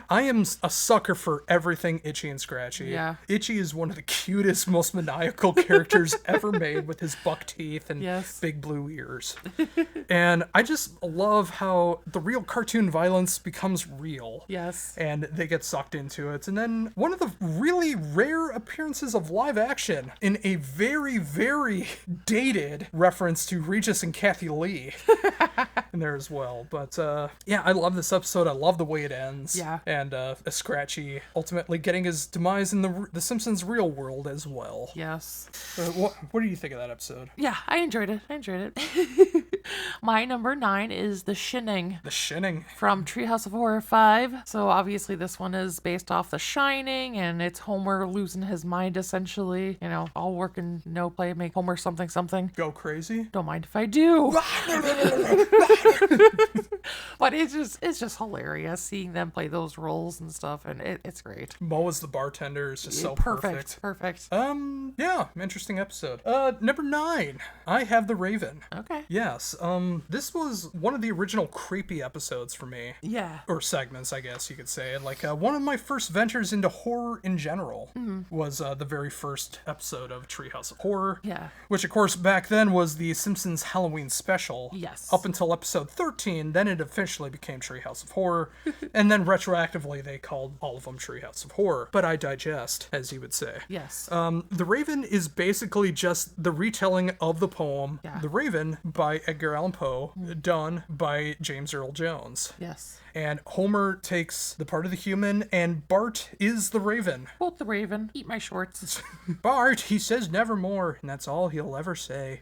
I am a sucker for everything Itchy and Scratchy. Yeah. Itchy is one of the cutest, most maniacal characters ever made, with his buck teeth and big blue ears. And I just love how the real cartoon violence becomes real. Yes. And they get sucked into it. And then one of the really rare appearances of live action in a very, very dated reference to Regis and Kathy Lee in there as well. But yeah, I love this episode. I love the way it ends. Yeah. And Scratchy ultimately getting his demise in the Simpsons real world as well. Yes. What do you think of that episode? Yeah, I enjoyed it. My number 9 is The Shinning. The Shinning. From Treehouse of Horror 5. So obviously this one is based off The Shining, and it's Homer losing his mind essentially. You know, all work and no play make Homer something something. Go crazy? Don't mind if I do. But it's just hilarious seeing them play those roles and stuff, and it's great. Mo as the bartender is just so Perfect. Yeah, interesting episode. Number 9, I have The Raven. Okay. Yes, this was one of the original creepy episodes for me. Yeah. Or segments, I guess you could say. Like, one of my first ventures into horror in general was the very first episode of Treehouse of Horror. Yeah. Which, of course, back then was the Simpsons Halloween special. Yes. Up until episode 13, then it officially became Treehouse of Horror. And then retroactively, they called all of them Treehouse of Horror. But I digest, as you would say. Yes. The Raven is basically just the retelling of the poem The Raven by Edgar Allan Poe, done by James Earl Jones. Yes. And Homer takes the part of the human, and Bart is the Raven. Quote the Raven. Eat my shorts. Bart, he says nevermore, and that's all he'll ever say.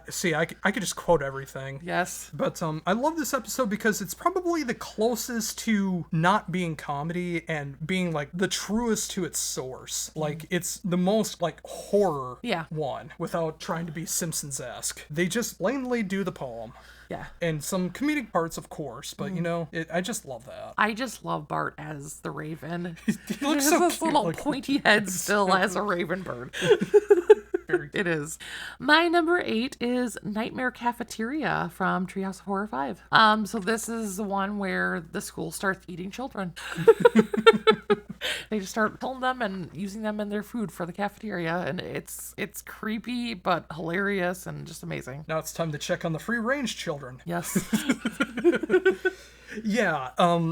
See, I could just quote everything. Yes. But I love this this episode because it's probably the closest to not being comedy and being like the truest to its source. Like it's the most like horror one without trying to be Simpsons-esque. They just plainly do the poem. Yeah. And some comedic parts, of course, but you know, I just love that. I just love Bart as the Raven. He looks so this cute. little Like, pointy head still as a raven bird. It is. My number 8 is Nightmare Cafeteria from Treehouse of Horror 5. So this is the one where the school starts eating children. They just start killing them and using them in their food for the cafeteria, and it's creepy but hilarious and just amazing. Now it's time to check on the free-range children. Yes. Yeah,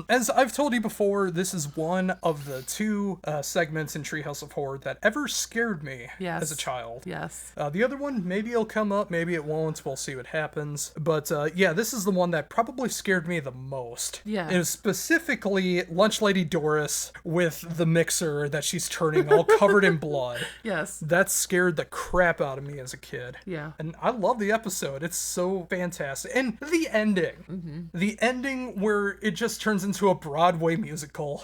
as I've told you before, this is one of the 2 segments in Treehouse of Horror that ever scared me as a child. Yes. The other one, maybe it'll come up, maybe it won't, we'll see what happens. But yeah, this is the one that probably scared me the most. Yeah. It was specifically Lunch Lady Doris with the mixer that she's turning all covered in blood. Yes. That scared the crap out of me as a kid. Yeah. And I love the episode. It's so fantastic. And the ending. Mm-hmm. The ending where it just turns into a Broadway musical.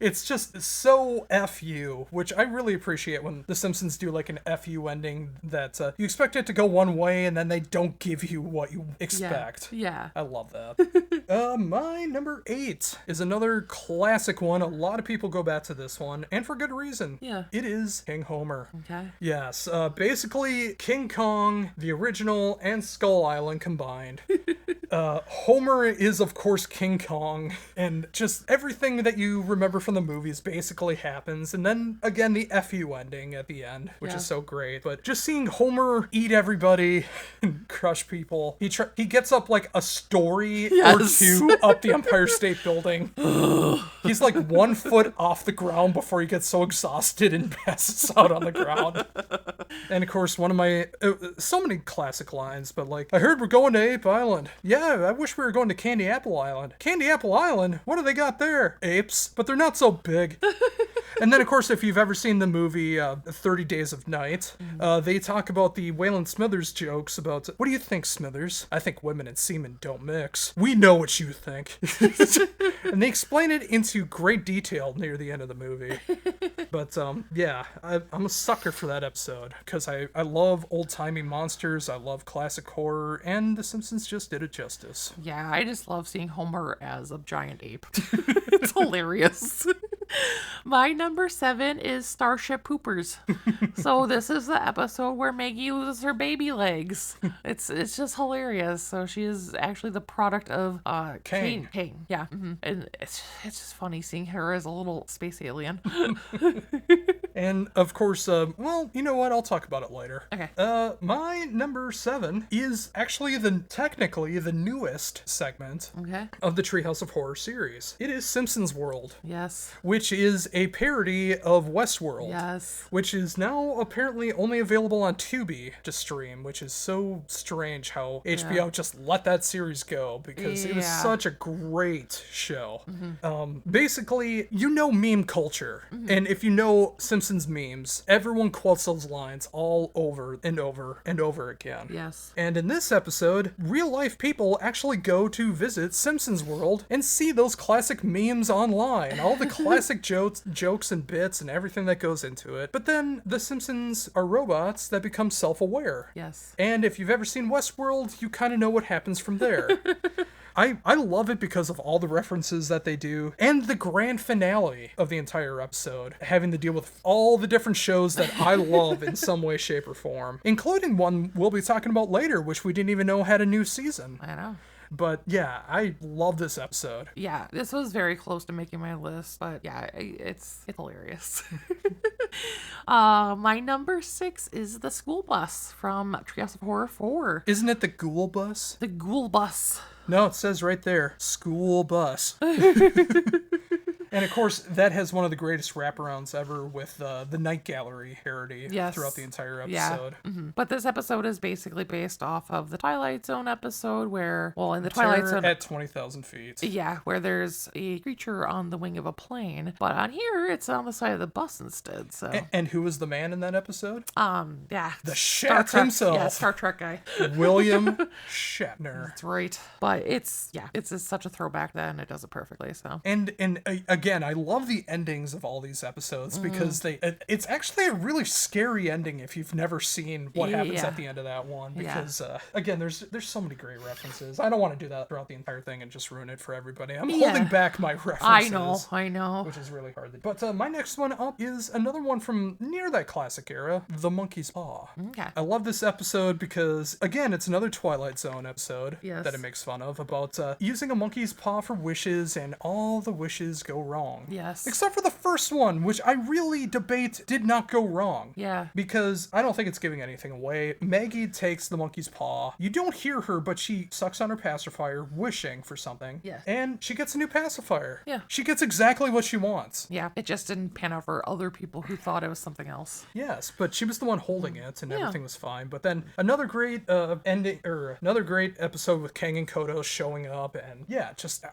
It's just so FU, which I really appreciate when The Simpsons do like an FU ending that you expect it to go one way and then they don't give you what you expect. Yeah. I love that. My number 8 is another classic one. A lot of people go back to this one, and for good reason. Yeah. It is King Homer. Okay. Yes. Basically, King Kong, the original, and Skull Island combined. Homer is, of course, King Kong, and just everything that you remember from the movies basically happens, and then, again, the FU ending at the end, which is so great. But just seeing Homer eat everybody and crush people, he gets up, like, a story or 2 up the Empire State Building. He's, like, 1 foot off the ground before he gets so exhausted and passes out on the ground. And, of course, one of my... so many classic lines, but, like, I heard we're going to Ape Island. Yeah, I wish we were going to Candy Apple Island. Candy Apple Island? What do they got there? Apes, but they're not so big. And then, of course, if you've ever seen the movie 30 Days of Night, they talk about the Waylon Smithers jokes about, what do you think, Smithers? I think women and semen don't mix. We know what you think. And they explain it into great detail near the end of the movie. But, yeah, I'm a sucker for that episode, because I love old-timey monsters, I love classic horror, and The Simpsons just did it justice. Yeah, I just love seeing Homer as a giant ape. It's hilarious. My number 7 is Starship Poopers. So this is the episode where Maggie loses her baby legs. It's just hilarious. So she is actually the product of Kane. Yeah. Mm-hmm. And it's just funny seeing her as a little space alien. And of course, well, you know what? I'll talk about it later. Okay. My number 7 is actually technically the newest segment of the Treehouse of Horror series. It is Simpsons World. Yes. Which is a parody of Westworld. Yes. Which is now apparently only available on Tubi to stream, which is so strange how HBO just let that series go, because it was such a great show. Mm-hmm. Basically, you know meme culture, and if you know Simpsons memes, everyone quotes those lines all over and over and over again. Yes. And in this episode, real life people actually go to visit Simpsons World and see those classic memes online, all the classic jokes and bits and everything that goes into it. But then the Simpsons are robots that become self-aware. Yes. And if you've ever seen Westworld, you kind of know what happens from there. I love it because of all the references that they do, and the grand finale of the entire episode, having to deal with all the different shows that I love in some way, shape, or form, including one we'll be talking about later, which we didn't even know had a new season. I know. But yeah, I love this episode. Yeah, this was very close to making my list, but yeah, it's hilarious. My number 6 is the school bus from Treehouse of Horror 4. Isn't it the Ghoul Bus? The Ghoul Bus. No, it says right there, school bus. And of course, that has one of the greatest wraparounds ever with the Night Gallery parody throughout the entire episode. Yeah. But this episode is basically based off of the Twilight Zone episode where, well, in the Twilight Zone... at 20,000 feet. Yeah, where there's a creature on the wing of a plane. But on here, it's on the side of the bus instead, so... And who was the man in that episode? Yeah. The Shat himself. Yeah, Star Trek guy. William Shatner. That's right. But it's such a throwback then, and it does it perfectly, so... And again, I love the endings of all these episodes because it's actually a really scary ending if you've never seen what happens at the end of that one. Because, again, there's so many great references. I don't want to do that throughout the entire thing and just ruin it for everybody. I'm holding back my references. I know. Which is really hard. But my next one up is another one from near that classic era, The Monkey's Paw. Okay. I love this episode because, again, it's another Twilight Zone episode that it makes fun of about using a monkey's paw for wishes and all the wishes go wrong. Yes. Except for the first one, which I really debate did not go wrong. Yeah. Because I don't think it's giving anything away. Maggie takes the monkey's paw. You don't hear her, but she sucks on her pacifier, wishing for something. Yes. And she gets a new pacifier. Yeah. She gets exactly what she wants. Yeah. It just didn't pan out for other people who thought it was something else. Yes, but she was the one holding it, and everything was fine. But then another great another great episode with Kang and Kodos showing up, and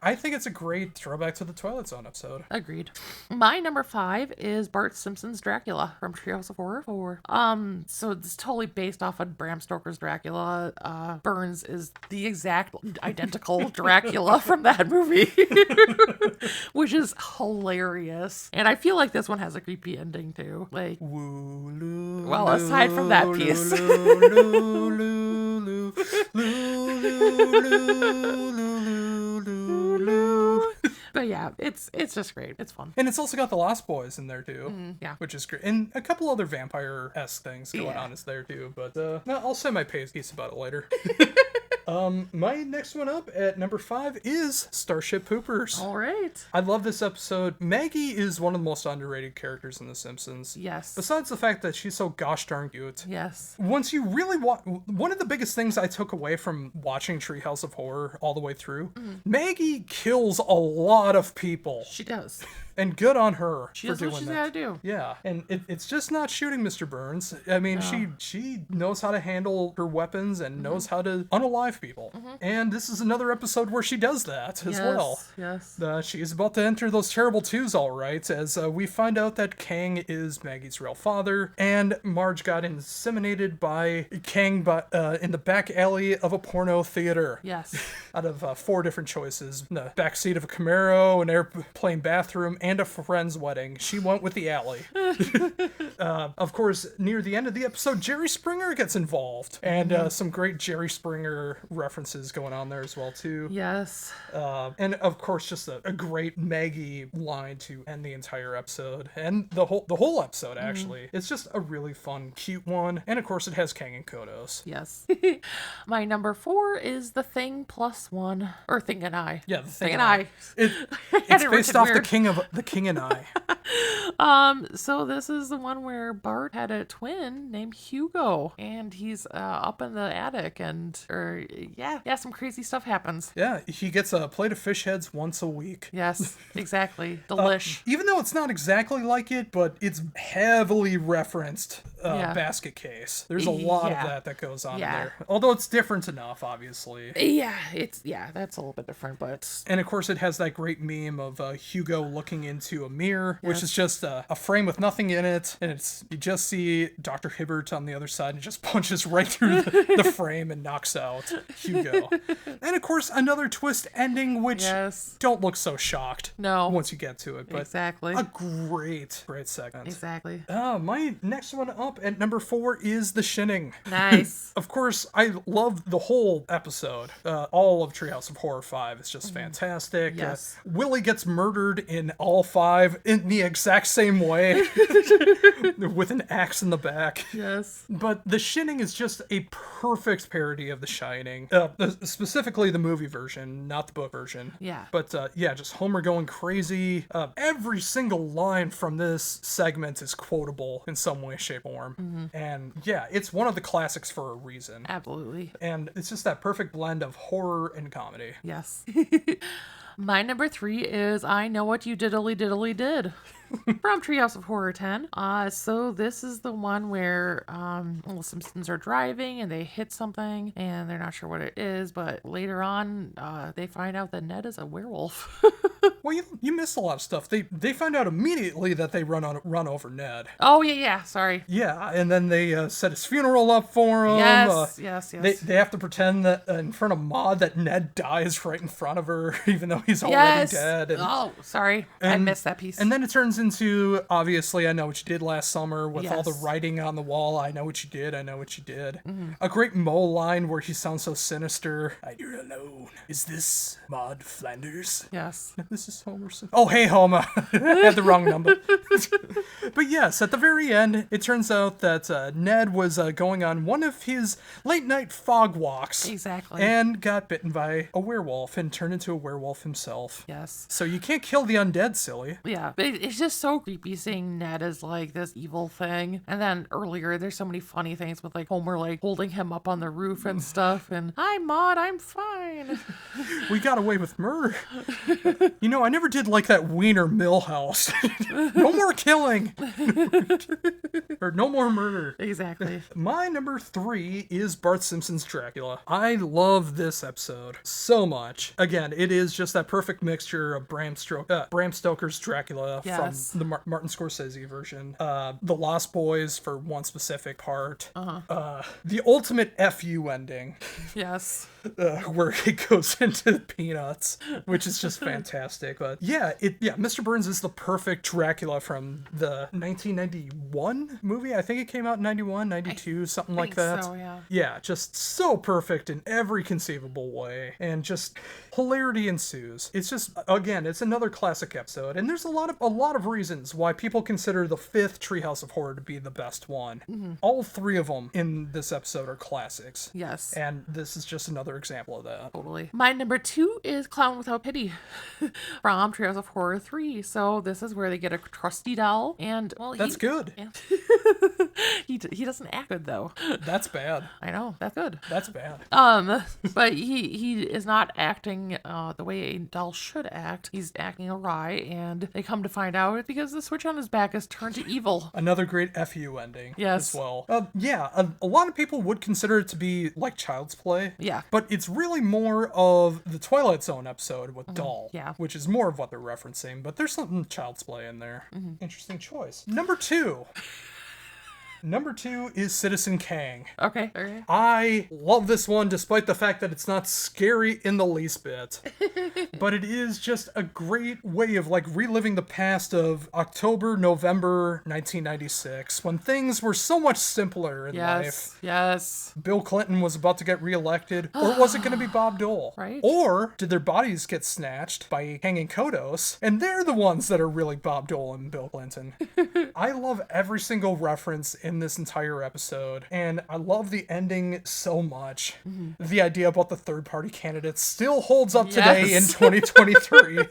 I think it's a great throwback to the Twilight Zone episode. Agreed. My number 5 is Bart Simpson's Dracula from Treehouse of Horror 4. So it's totally based off of Bram Stoker's Dracula. Burns is the exact identical Dracula from that movie, which is hilarious. And I feel like this one has a creepy ending too. Like, well, aside from that piece. But yeah, it's just great. It's fun. And it's also got the Lost Boys in there too. Yeah. Which is great. And a couple other vampire-esque things going on is there too. But I'll say my piece about it later. My next one up at number 5 is Starship Poopers. All right. I love this episode. Maggie is one of the most underrated characters in The Simpsons. Yes. Besides the fact that she's so gosh darn cute. Yes. Once you really one of the biggest things I took away from watching Treehouse of Horror all the way through, Maggie kills a lot of people. She does. And good on her she for does doing what she's that. gotta do. Yeah, and it's just not shooting Mr. Burns. I mean, she knows how to handle her weapons and knows how to unalive people. And this is another episode where she does that as well. Yes. She is about to enter those terrible twos, all right, as we find out that Kang is Maggie's real father, and Marge got inseminated by Kang in the back alley of a porno theater. Yes. Out of 4 different choices: the backseat of a Camaro, an airplane bathroom, and a friend's wedding. She went with the alley. Of course, near the end of the episode, Jerry Springer gets involved, and some great Jerry Springer references going on there as well too. Yes. And of course, just a great Maggie line to end the entire episode, and the whole episode actually. It's just a really fun, cute one, and of course, it has Kang and Kodos. Yes. My number 4 is The Thing Plus One, or Thing and I. Yeah, The Thing and I. It's based off The King and I. So this is the one where Bart had a twin named Hugo, and he's up in the attic, and some crazy stuff happens. Yeah, he gets a plate of fish heads once a week. Yes, exactly. Delish. Even though it's not exactly like it, but it's heavily referenced basket case. There's a lot of that goes on there. Although it's different enough, obviously. Yeah, that's a little bit different, but... And of course it has that great meme of Hugo looking into a mirror, which is just a frame with nothing in it, and you just see Dr. Hibbert on the other side and just punches right through the frame and knocks out Hugo. And of course another twist ending, which don't look so shocked once you get to it, but exactly. A great segment. Exactly. My next one up at number 4 is The Shinning. Nice. Of course, I love the whole episode. All of Treehouse of Horror 5 is just fantastic. Yes. Willie gets murdered in all 5 in the exact same way with an axe in the back. Yes. But The Shinning is just a perfect parody of The Shining. Specifically the movie version, not the book version. Yeah. But just Homer going crazy. Every single line from this segment is quotable in some way, shape, or form. And it's one of the classics for a reason. Absolutely. And it's just that perfect blend of horror and comedy. Yes. My number 3 is I Know What You Diddly Diddly Did. From Treehouse of Horror 10. So this is the one where the Simpsons are driving and they hit something and they're not sure what it is, but later on they find out that Ned is a werewolf. Well, you missed a lot of stuff. They find out immediately that they run over Ned. Oh yeah, sorry. Yeah, and then they set his funeral up for him. Yes. They have to pretend that in front of Maude that Ned dies right in front of her, even though he's already dead. Oh, sorry, I missed that piece. And then it turns into, obviously, I Know What You Did Last Summer with all the writing on the wall. I know what you did. I know what you did. Mm-hmm. A great Mole line where he sounds so sinister. You're alone. Is this Maude Flanders? Yes. This is Homer Simpson. Oh, hey, Homer. I had the wrong number. But yes, at the very end, it turns out that Ned was going on one of his late-night fog walks. Exactly. And got bitten by a werewolf and turned into a werewolf himself. Yes. So you can't kill the undead, silly. Yeah. But it's just so creepy seeing Ned as like this evil thing. And then earlier, there's so many funny things with like Homer like holding him up on the roof and stuff. And, hi, Maude, I'm fine. We got away with murder. I never did like that Wiener Millhouse. No more killing. Or no more murder. Exactly. My number 3 is Bart Simpson's Dracula. I love this episode so much. Again, it is just that perfect mixture of Bram Stoker's Dracula from the Martin Scorsese version, The Lost Boys for one specific part, the ultimate FU ending. Yes. Where it goes into peanuts, which is just fantastic. But Mr. Burns is the perfect Dracula from the 1991 movie. I think it came out in 91, 92, something like that. So, yeah. Yeah, just so perfect in every conceivable way. And just hilarity ensues. It's just, again, it's another classic episode. And there's a lot of reasons why people consider the 5th Treehouse of Horror to be the best one. Mm-hmm. All 3 of them in this episode are classics. Yes. And this is just another example of that. Totally. My number 2 is Clown Without Pity from Treehouse of Horror 3. So this is where they get a trusty doll, and that's good. Yeah. he doesn't act good though. That's bad. I know, that's good. That's bad. But he is not acting the way a doll should act. He's acting awry, and they come to find out it's because the switch on his back is turned to evil. Another great FU ending. Yes. As well. A lot of people would consider it to be like Child's Play. Yeah. But it's really more of the Twilight Zone episode with Doll. Yeah. Which is more of what they're referencing, but there's something Child's Play in there. Mm-hmm. Interesting choice. Number 2. Number 2 is Citizen Kang. Okay. I love this one despite the fact that it's not scary in the least bit. But it is just a great way of like reliving the past of October, November 1996 when things were so much simpler in life. Yes. Bill Clinton was about to get reelected, or was it going to be Bob Dole? Right. Or did their bodies get snatched by hanging Kodos, and they're the ones that are really Bob Dole and Bill Clinton? I love every single reference in this entire episode, and I love the ending so much. Mm-hmm. The idea about the third-party candidates still holds up today in 2023.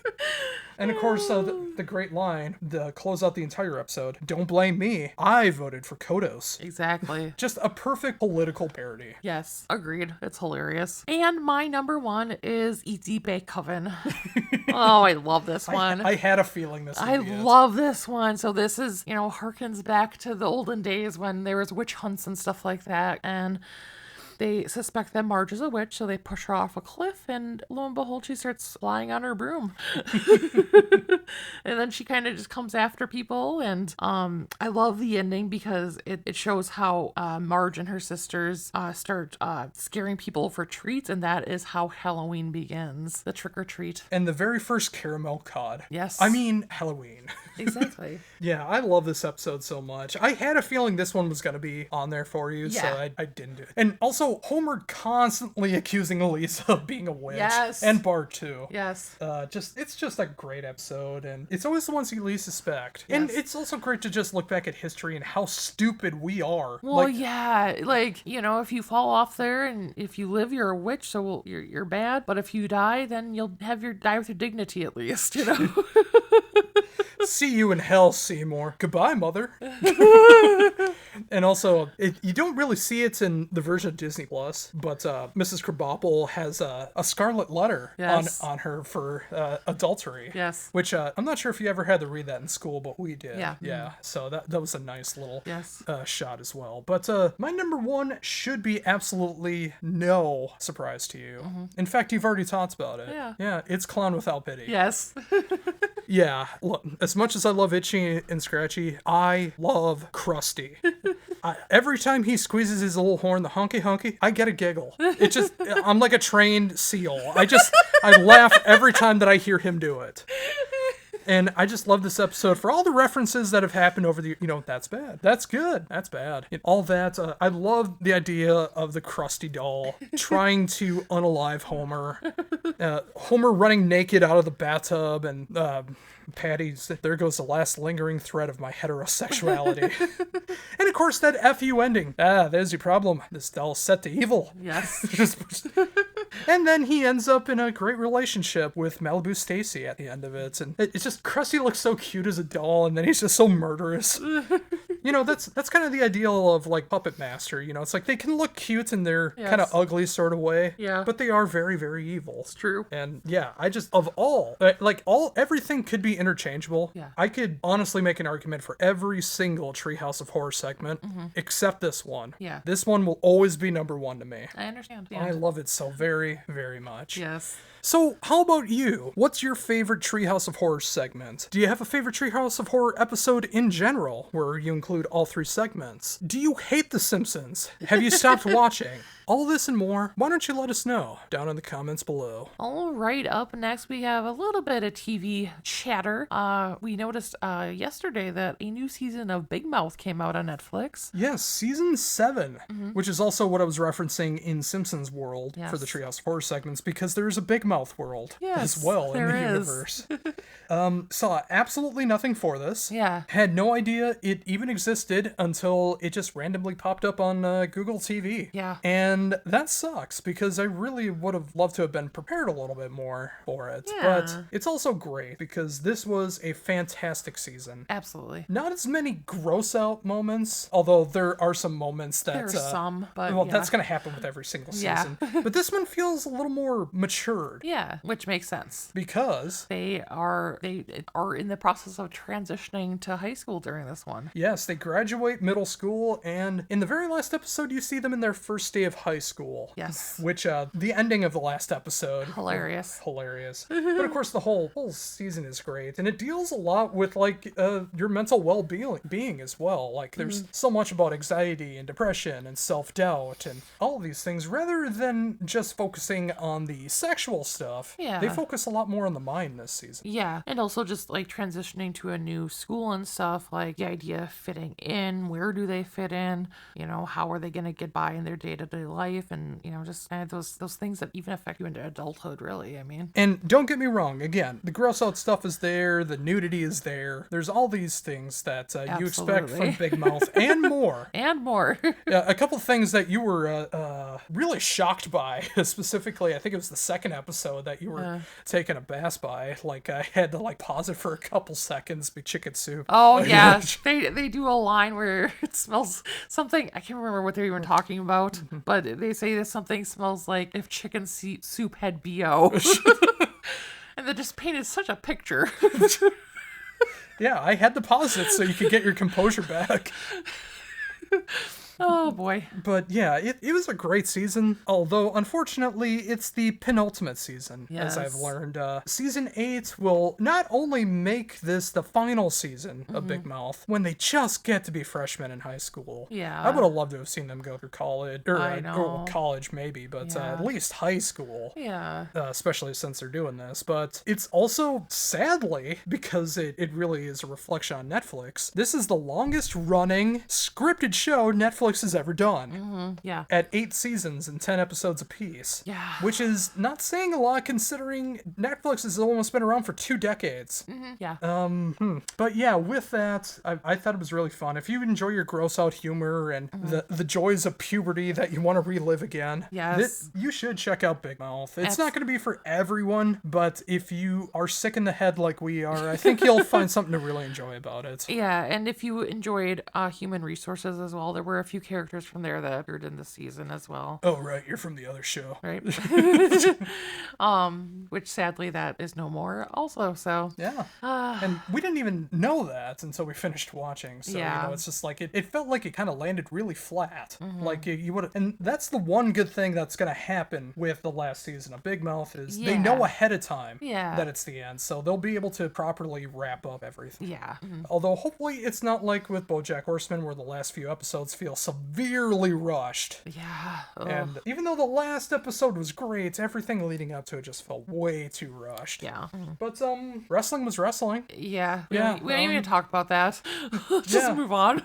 And of course, the great line, the close out the entire episode, don't blame me, I voted for Kodos. Exactly. Just a perfect political parody. Yes, agreed. It's hilarious. And my number 1 is E.T. Beethoven. Oh, I love this one. I had a feeling this would be it. Love this one. So this is, harkens back to the olden days when there was witch hunts and stuff like that. And they suspect that Marge is a witch, so they push her off a cliff, and lo and behold, she starts flying on her broom. And then she kind of just comes after people, and I love the ending because it shows how Marge and her sisters start scaring people for treats, and that is how Halloween begins, the trick-or-treat. And the very first caramel cod. Yes. I mean, Halloween. Exactly. Yeah, I love this episode so much. I had a feeling this one was going to be on there for you, so I didn't do it. And also, Homer constantly accusing Elisa of being a witch. Yes. And Bart, too. Yes. It's just a great episode, and it's always the ones you least suspect. Yes. And it's also great to just look back at history and how stupid we are. Well, if you fall off there, and if you live, you're a witch, so you're bad. But if you die, then you'll die with your dignity at least, See you in hell, Seymour. Goodbye, mother. And also, you don't really see it in the version of Disney Plus, but Mrs. Krabappel has a scarlet letter on her for adultery. Yes. Which I'm not sure if you ever had to read that in school, but we did. Yeah. Yeah. So that was a nice little Yes. shot as well. But my number one should be absolutely no surprise to you. In fact, you've already talked about it. Yeah. Yeah. It's Clown Without Pity. Yes. Yeah, look, as much as I love Itchy and Scratchy, I love Krusty. Every time he squeezes his little horn, the honky honky, I get a giggle. It just, I'm like a trained seal. I laugh every time that I hear him do it. And I just love this episode for all the references that have happened over the, that's bad. That's good. That's bad. And all that. I love the idea of the Krusty doll trying to unalive Homer. Homer running naked out of the bathtub and Patty's, there goes the last lingering thread of my heterosexuality. And of course that FU ending. There's your problem. This doll's set to evil. Yes. And then he ends up in a great relationship with Malibu Stacy at the end of it. And it's just, Krusty looks so cute as a doll, and then he's just so murderous. That's kind of the ideal of, like, Puppet Master. It's like they can look cute in their kind of ugly sort of way. Yeah. But they are very, very evil. It's true. And yeah, everything could be interchangeable. Yeah. I could honestly make an argument for every single Treehouse of Horror segment, except this one. Yeah. This one will always be number one to me. I understand. Yeah. I love it so very, very much. Yes. So, how about you? What's your favorite Treehouse of Horror segment? Do you have a favorite Treehouse of Horror episode in general, where you include all three segments? Do you hate The Simpsons? Have you stopped watching? All this and more, why don't you let us know down in the comments below. All right, up next we have a little bit of TV chatter. We noticed yesterday that a new season of Big Mouth came out on Netflix. Yes, season 7, which is also what I was referencing in Simpsons World for the Treehouse of Horror segments, because there's a Big Mouth world as well in the universe. Saw absolutely nothing for this. Yeah. Had no idea it even existed until it just randomly popped up on Google TV. Yeah. And that sucks, because I really would have loved to have been prepared a little bit more for it. Yeah. But it's also great, because this was a fantastic season. Absolutely. Not as many gross out moments, although there are some moments that... There are some, but well, that's going to happen with every single season. But this one feels a little more matured. Yeah, which makes sense. Because... They are in the process of transitioning to high school during this one. Yes, they graduate middle school, and in the very last episode, you see them in their first day of high school. Yes. Which, the ending of the last episode... Hilarious. But of course, the whole season is great, and it deals a lot with, like, your mental well-being as well. Like, there's so much about anxiety and depression and self-doubt and all of these things, rather than just focusing on the sexual stuff. Yeah. They focus a lot more on the mind this season. Yeah, and also just, like, transitioning to a new school and stuff, like, the idea of fitting in, where do they fit in, how are they going to get by in their day-to-day life, and, just kind of those things that even affect you into adulthood, really, I mean. And don't get me wrong, again, the gross out stuff is there, the nudity is there, there's all these things that you expect from Big Mouth, and more. And more. A couple of things that you were really shocked by, specifically, I think it was the second episode that you were taken abass by. Like, I had to, like, pause it for a couple seconds, be chicken soup. Oh, yeah. They do a line where it smells something, I can't remember what they're even talking about, but they say that something smells like if chicken soup had BO. And they just painted such a picture. Yeah, I had to pause it so you could get your composure back. Oh boy. But yeah, it was a great season, although unfortunately it's the penultimate season, as I've learned. Season 8 will not only make this the final season of Big Mouth, when they just get to be freshmen in high school. Yeah. I would have loved to have seen them go through college, I know. or college maybe, but at least high school. Yeah. Especially since they're doing this. But it's also, sadly, because it really is a reflection on Netflix, this is the longest running scripted show Netflix Netflix has ever done. Mm-hmm. Yeah. At 8 seasons and 10 episodes apiece. Yeah. Which is not saying a lot considering Netflix has almost been around for 2 decades. Mm-hmm. Yeah. But yeah, with that, I thought it was really fun. If you enjoy your gross out humor and the joys of puberty that you want to relive again, yes, you should check out Big Mouth. It's not going to be for everyone, but if you are sick in the head like we are, I think you'll find something to really enjoy about it. Yeah, and if you enjoyed Human Resources as well, there were a few characters from there that appeared in the season as well. Oh, right, you're from the other show. Right. Which sadly that is no more also, so. Yeah. And we didn't even know that until we finished watching, so, you know, it's just like, it felt like it kind of landed really flat. Like, you would have, and that's the one good thing that's going to happen with the last season of Big Mouth is they know ahead of time that it's the end, so they'll be able to properly wrap up everything. Yeah. Although hopefully it's not like with BoJack Horseman where the last few episodes feel severely rushed. Yeah. And even though the last episode was great, everything leading up to it just felt way too rushed. Yeah. But wrestling was wrestling. Yeah. We don't even talk about that. Just move on.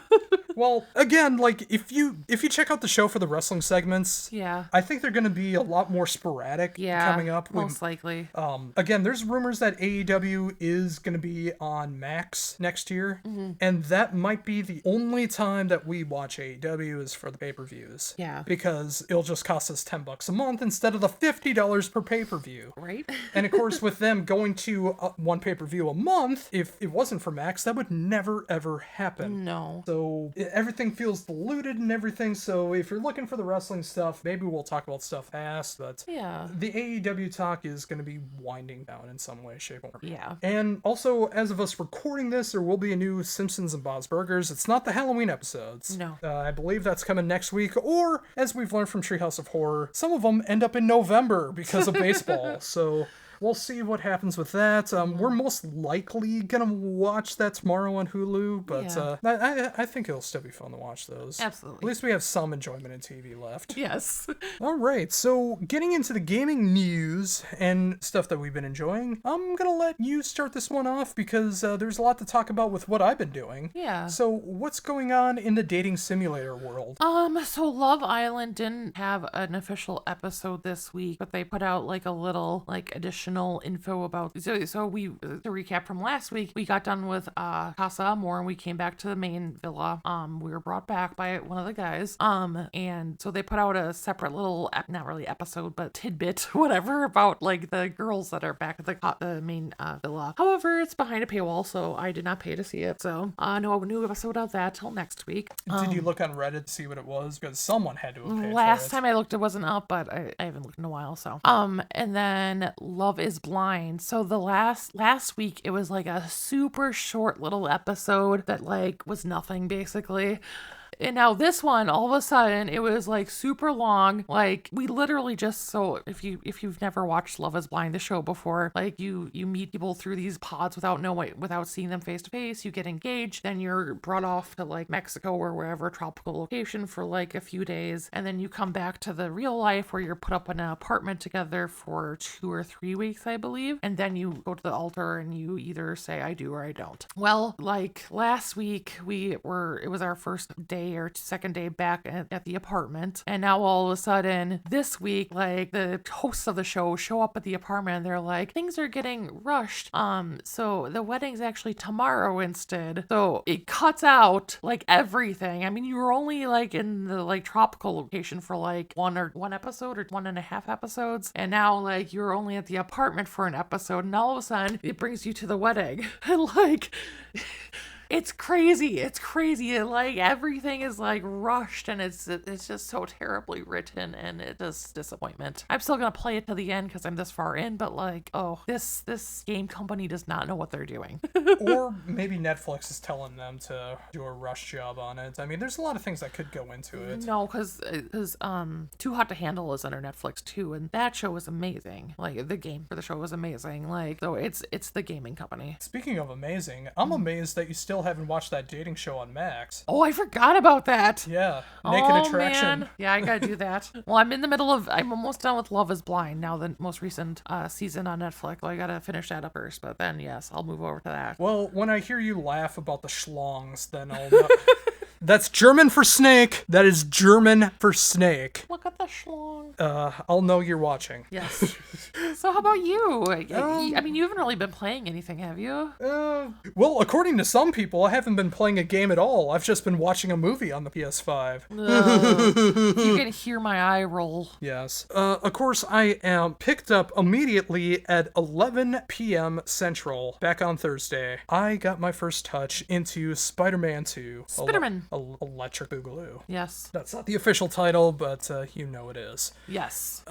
Well, again, like if you check out the show for the wrestling segments, I think they're going to be a lot more sporadic coming up. Most likely. Again, there's rumors that AEW is going to be on Max next year, and that might be the only time that we watch AEW is for the pay-per-views. Yeah. Because it'll just cost us $10 a month instead of the $50 per pay-per-view. Right. And of course, with them going to one pay-per-view a month, if it wasn't for Max, that would never ever happen. No. So everything feels diluted and everything. So if you're looking for the wrestling stuff, maybe we'll talk about stuff fast. But the AEW talk is going to be winding down in some way, shape, or form. Yeah. And also, as of us recording this, there will be a new Simpsons and Bob's Burgers. It's not the Halloween episodes. No. I believe that's coming next week. Or, as we've learned from Treehouse of Horror, some of them end up in November because of baseball. So we'll see what happens with that. We're most likely going to watch that tomorrow on Hulu, but I think it'll still be fun to watch those. Absolutely. At least we have some enjoyment in TV left. Yes. All right, so getting into the gaming news and stuff that we've been enjoying, I'm going to let you start this one off because there's a lot to talk about with what I've been doing. Yeah. So what's going on in the dating simulator world? So Love Island didn't have an official episode this week, but they put out like a little like additional info about so we to recap from last week, we got done with Casa Amor and we came back to the main villa. We were brought back by one of the guys. And so they put out a separate little not really episode, but tidbit, whatever, about like the girls that are back at the main villa. However, it's behind a paywall, so I did not pay to see it. So no new episode of that till next week. Did you look on Reddit to see what it was? Because someone had to have paid last for it. time I looked, it wasn't up, but I haven't looked in a while. So and then Love is Blind. So the last week it was like a super short little episode that like was nothing basically. And now this one, all of a sudden, it was like super long. Like we literally just, so if you've never watched Love is Blind, the show before, like you meet people through these pods without seeing them face to face. You get engaged, then you're brought off to like Mexico or wherever tropical location for like a few days, and then you come back to the real life where you're put up in an apartment together for 2 or 3 weeks, I believe, and then you go to the altar and you either say I do or I don't. Well, like last week it was our first day or second day back at the apartment, and now all of a sudden this week, like the hosts of the show show up at the apartment and they're like, things are getting rushed, so the wedding's actually tomorrow instead. So it cuts out like everything. I mean, you were only like in the like tropical location for like one episode or 1.5 episodes, and now like you're only at the apartment for an episode, and all of a sudden it brings you to the wedding. And like it's crazy. Like everything is like rushed, and it's just so terribly written, and it is disappointment. I'm still gonna play it to the end because I'm this far in, but like, this game company does not know what they're doing. Or maybe Netflix is telling them to do a rush job on it. I mean, there's a lot of things that could go into it. No, because Too Hot to Handle is under Netflix too, and that show is amazing. Like the game for the show was amazing. Like, so it's the gaming company. Speaking of amazing, I'm amazed that you still haven't watched that dating show on Max. Oh, I forgot about that. Yeah, Naked Attraction. Man. Yeah, I gotta do that. Well, I'm almost done with Love is Blind now, the most recent season on Netflix. So I gotta finish that up first, but then yes, I'll move over to that. Well, when I hear you laugh about the schlongs, then I'll know. That's German for snake. That is German for snake. Look at the schlong. I'll know you're watching. Yes. So how about you? I mean, you haven't really been playing anything, have you? Well, according to some people, I haven't been playing a game at all. I've just been watching a movie on the PS5. You can hear my eye roll. Yes. Of course, I am picked up immediately at 11 p.m. Central back on Thursday. I got my first touch into Spider-Man 2. Spiderman. Electric Boogaloo. Yes. That's not the official title, but you know it is. Yes.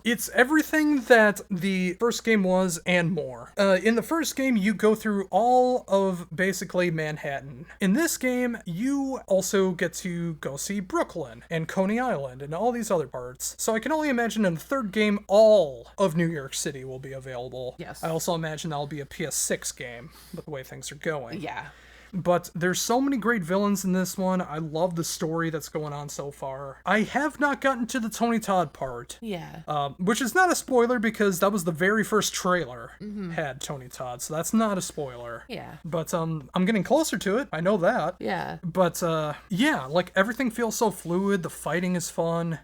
It's everything that the first game was and more. In the first game, you go through all of basically Manhattan. In this game, you also get to go see Brooklyn and Coney Island and all these other parts. So I can only imagine in the third game, all of New York City will be available. Yes. I also imagine that'll be a PS6 game, with the way things are going. Yeah. But there's so many great villains in this one. I love the story that's going on so far. I have not gotten to the Tony Todd part. Yeah. Which is not a spoiler because that was the very first trailer had Tony Todd, so that's not a spoiler. Yeah. But I'm getting closer to it. I know that. Yeah. But yeah, like everything feels so fluid. The fighting is fun.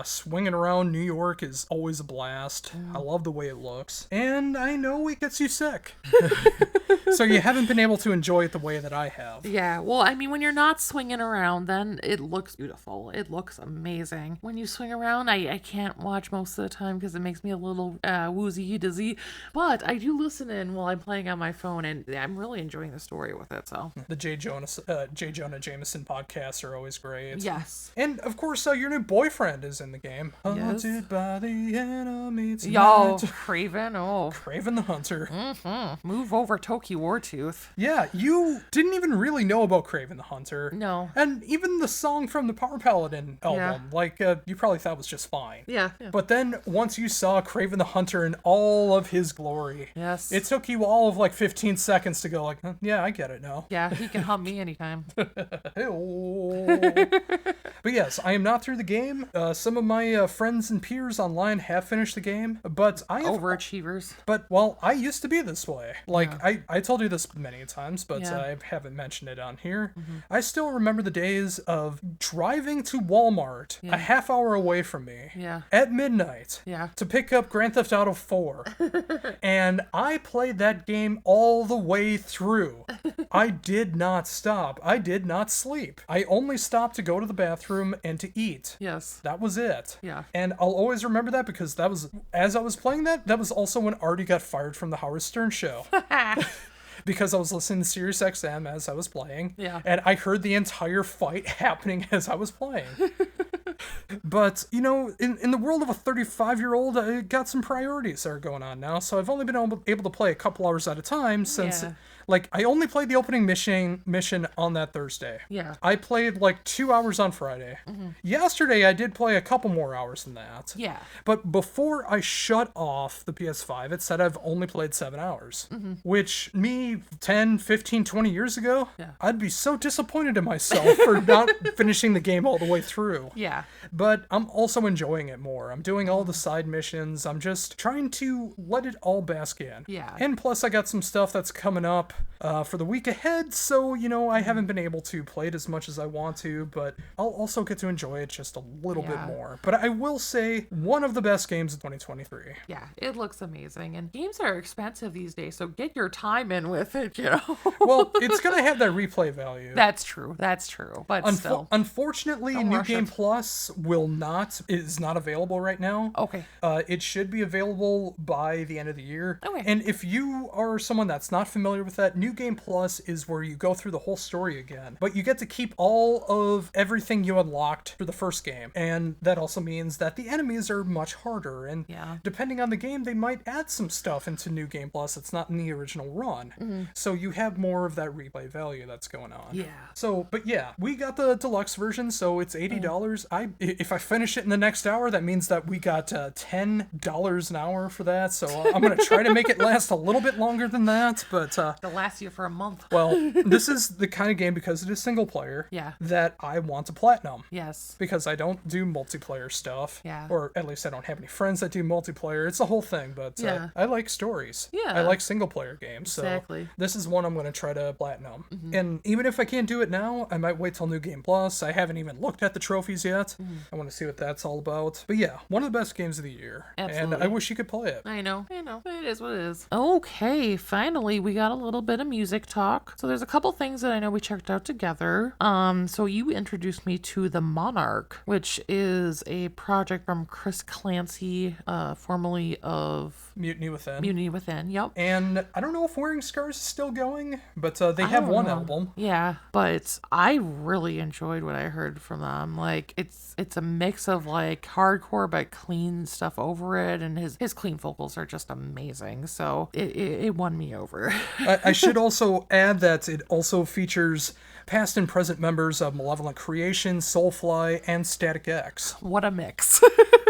Swinging around New York is always a blast. I love the way it looks. And I know it gets you sick. So you haven't been able to enjoy it the way that I have. Yeah, well, I mean, when you're not swinging around, then it looks beautiful. It looks amazing. When you swing around, I can't watch most of the time because it makes me a little woozy dizzy. But I do listen in while I'm playing on my phone, and I'm really enjoying the story with it. So the J. Jonah Jameson podcasts are always great. Yes. And of course, your new boyfriend is in the game. Yes. Haunted by the enemy tonight. Yo, Craven. Oh, Craven the Hunter. Move over, Toki Wartooth. Yeah, you didn't even really know about Craven the Hunter. No. And even the song from the Power Paladin album, you probably thought was just fine. Yeah. But then once you saw Craven the Hunter in all of his glory, yes, it took you all of like 15 seconds to go like, yeah, I get it now. Yeah, he can hump me anytime. But yes, I am not through the game. Some of my friends and peers online have finished the game, but overachievers. But well, I used to be this way. Like I told you this many times, but I haven't mentioned it on here. I still remember the days of driving to Walmart a half hour away from me at midnight to pick up Grand Theft Auto 4. And I played that game all the way through. I did not stop. I did not sleep. I only stopped to go to the bathroom and to eat. Yes. That was it. Yeah. And I'll always remember that because that was, as I was playing that was also when Artie got fired from the Howard Stern show. Because I was listening to Sirius XM as I was playing. Yeah. And I heard the entire fight happening as I was playing. But, in the world of a 35-year-old, I got some priorities that are going on now. So I've only been able to play a couple hours at a time since... Like, I only played the opening mission on that Thursday. Yeah. I played, 2 hours on Friday. Yesterday, I did play a couple more hours than that. Yeah. But before I shut off the PS5, it said I've only played 7 hours. Which, me, 10, 15, 20 years ago, I'd be so disappointed in myself for not finishing the game all the way through. Yeah. But I'm also enjoying it more. I'm doing all the side missions. I'm just trying to let it all bask in. Yeah. And plus, I got some stuff that's coming up for the week ahead, so, I haven't been able to play it as much as I want to, but I'll also get to enjoy it just a little bit more. But I will say, one of the best games of 2023. Yeah, it looks amazing, and games are expensive these days, so get your time in with it, Well, it's gonna have that replay value. That's true, but still. Unfortunately, New Game Plus is not available right now. Okay. It should be available by the end of the year. Okay. And if you are someone that's not familiar with that, New Game Plus is where you go through the whole story again, but you get to keep all of everything you unlocked for the first game. And that also means that the enemies are much harder, and depending on the game, they might add some stuff into New Game Plus that's not in the original run. So you have more of that replay value that's going on. Yeah. So, but yeah, we got the deluxe version, so it's $80. I if I finish it in the next hour, that means that we got $10 an hour for that. So I'm going to try to make it last a little bit longer than that. But it'll last you for a month. Well, this is the kind of game, because it is single player, that I want to platinum. Yes. Because I don't do multiplayer stuff. Yeah. Or at least I don't have any friends that do multiplayer. It's a whole thing, but I like stories. Yeah. I like single player games. Exactly. So this is one I'm going to try to platinum. And even if I can't do it now, I might wait till New Game Plus. I haven't even looked at the trophies yet. I want to see what that's all about. But yeah, one of the best games of the year. Absolutely. And I wish you could play it. I know. It is what it is. Okay, finally, we got a little bit of music talk. So there's a couple things that I know we checked out together. So you introduced me to The Monarch, which is a project from Chris Clancy, formerly of Mutiny Within. Mutiny Within, yep. And I don't know if Wearing Scars is still going, but they have one album. Yeah, but I really enjoyed what I heard from them. Like, it's a mix of like hardcore but clean stuff over it, and his clean vocals are just amazing. So it won me over. I should also add that it also features past and present members of Malevolent Creation, Soulfly, and Static X. What a mix.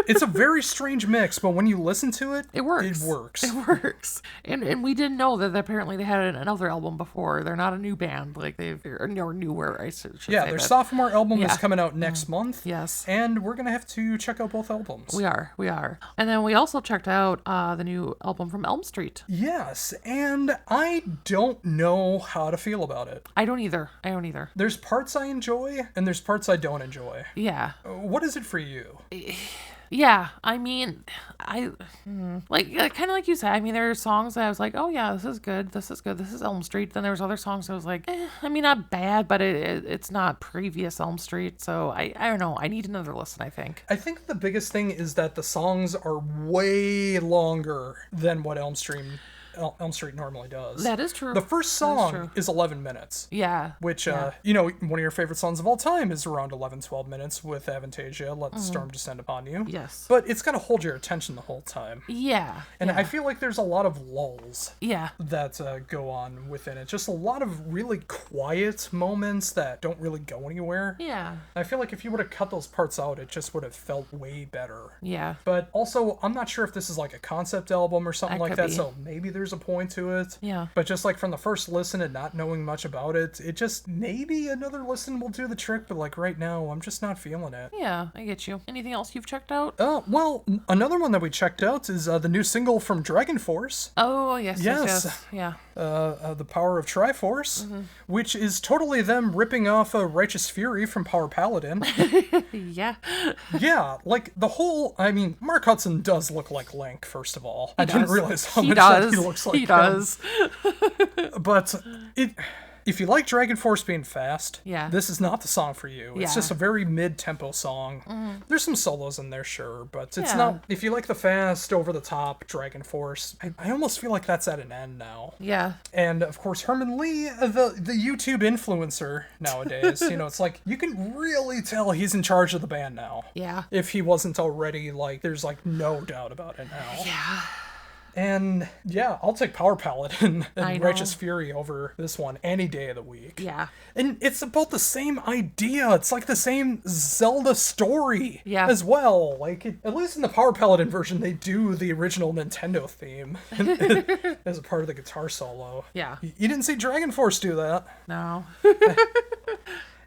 It's a very strange mix, but when you listen to it, it works. It works. And we didn't know that apparently they had another album before. They're not a new band. Like, they're newer, I should say. Yeah, their sophomore album is coming out next month. Yes. And we're going to have to check out both albums. We are. And then we also checked out the new album from Elm Street. Yes, and I don't know how to feel about it. I don't either. There's parts I enjoy, and there's parts I don't enjoy. Yeah. What is it for you? Yeah, I mean, kind of like you said. I mean, there are songs that I was like, oh yeah, this is good. This is Elm Street. Then there was other songs I was like, I mean, not bad, but it's not previous Elm Street. So I don't know. I need another listen, I think. I think the biggest thing is that the songs are way longer than what Elm Street normally does. That is true. The first song is 11 minutes. Yeah. Which, one of your favorite songs of all time is around 11, 12 minutes with Avantasia, Let the Storm Descend Upon You. Yes. But it's got to hold your attention the whole time. Yeah. And I feel like there's a lot of lulls that go on within it. Just a lot of really quiet moments that don't really go anywhere. Yeah. I feel like if you would have cut those parts out, it just would have felt way better. Yeah. But also, I'm not sure if this is like a concept album or something like that, so maybe there's a point to it. Yeah. But just like from the first listen and not knowing much about it, it just maybe another listen will do the trick, but like right now, I'm just not feeling it. Yeah, I get you. Anything else you've checked out? Well, another one that we checked out is the new single from Dragon Force. Oh, yes. Yeah. The Power of Triforce, which is totally them ripping off Righteous Fury from Power Paladin. Yeah. Yeah, like the whole, I mean, Mark Hudson does look like Link, first of all. I didn't realize how much that he looks like him. But if you like Dragon Force being fast, this is not the song for you. It's just a very mid-tempo song. There's some solos in there, sure, but it's not, if you like the fast, over-the-top Dragon Force, I almost feel like that's at an end now. Yeah. And, of course, Herman Lee, the YouTube influencer nowadays, it's like, you can really tell he's in charge of the band now. Yeah. If he wasn't already, like, there's, like, no doubt about it now. Yeah. And yeah, I'll take Power Paladin and Righteous Fury over this one any day of the week. Yeah. And it's about the same idea. It's like the same Zelda story as well. Like, at least in the Power Paladin version, they do the original Nintendo theme as a part of the guitar solo. Yeah. You didn't see Dragon Force do that. No.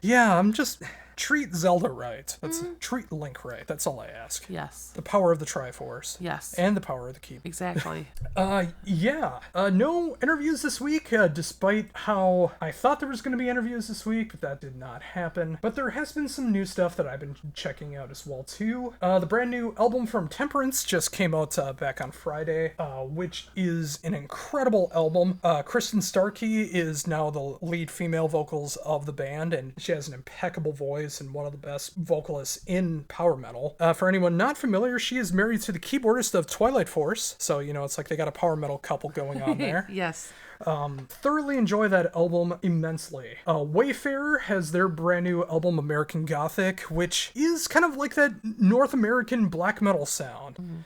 Yeah, I'm just... Treat Zelda right. Treat Link right. That's all I ask. Yes. The power of the Triforce. Yes. And the power of the Keep. Exactly. No interviews this week, despite how I thought there was going to be interviews this week, but that did not happen. But there has been some new stuff that I've been checking out as well, too. The brand new album from Temperance just came out back on Friday, which is an incredible album. Kristen Starkey is now the lead female vocals of the band, and she has an impeccable voice and one of the best vocalists in power metal. For anyone not familiar, she is married to the keyboardist of Twilight Force, so it's like they got a power metal couple going on there. Yes. Thoroughly enjoy that album immensely. Wayfarer has their brand new album American Gothic, which is kind of like that North American black metal sound.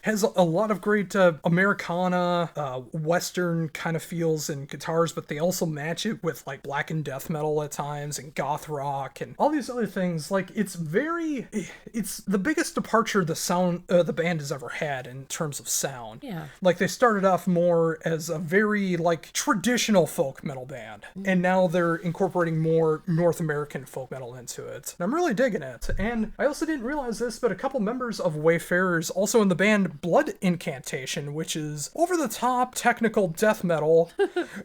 Has a lot of great Americana, Western kind of feels and guitars, but they also match it with like black and death metal at times and goth rock, and and all these other things. Like, it's the biggest departure the band has ever had in terms of sound. Yeah. Like, they started off more as a very, like, traditional folk metal band, and now they're incorporating more North American folk metal into it. And I'm really digging it. And I also didn't realize this, but a couple members of Wayfarers also in the band Blood Incantation, which is over-the-top technical death metal,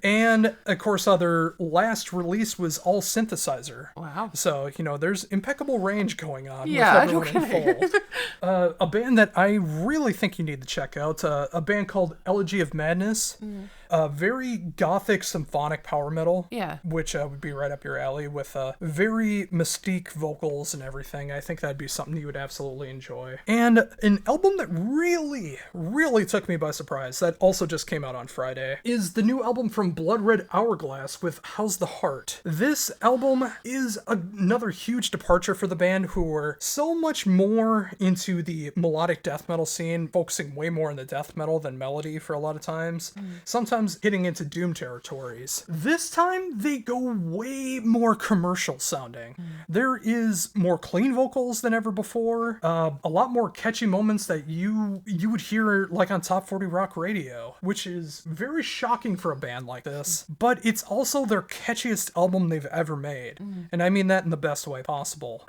and, of course, their last release was all synthesizer. Wow. So, there's impeccable range going on with Yeah, everyone involved. A band that I really think you need to check out, a band called Elegy of Madness. Very gothic symphonic power metal. Yeah. Which would be right up your alley with very mystique vocals and everything. I think that'd be something you would absolutely enjoy. And an album that really, really took me by surprise, that also just came out on Friday, is the new album from Blood Red Hourglass with How's the Heart. This album is another huge departure for the band, who were so much more into the melodic death metal scene, focusing way more on the death metal than melody for a lot of times. Sometimes getting into doom territories. This time, they go way more commercial sounding. There is more clean vocals than ever before, a lot more catchy moments that you would hear like on Top 40 Rock Radio, which is very shocking for a band like this, but it's also their catchiest album they've ever made. And I mean that in the best way possible.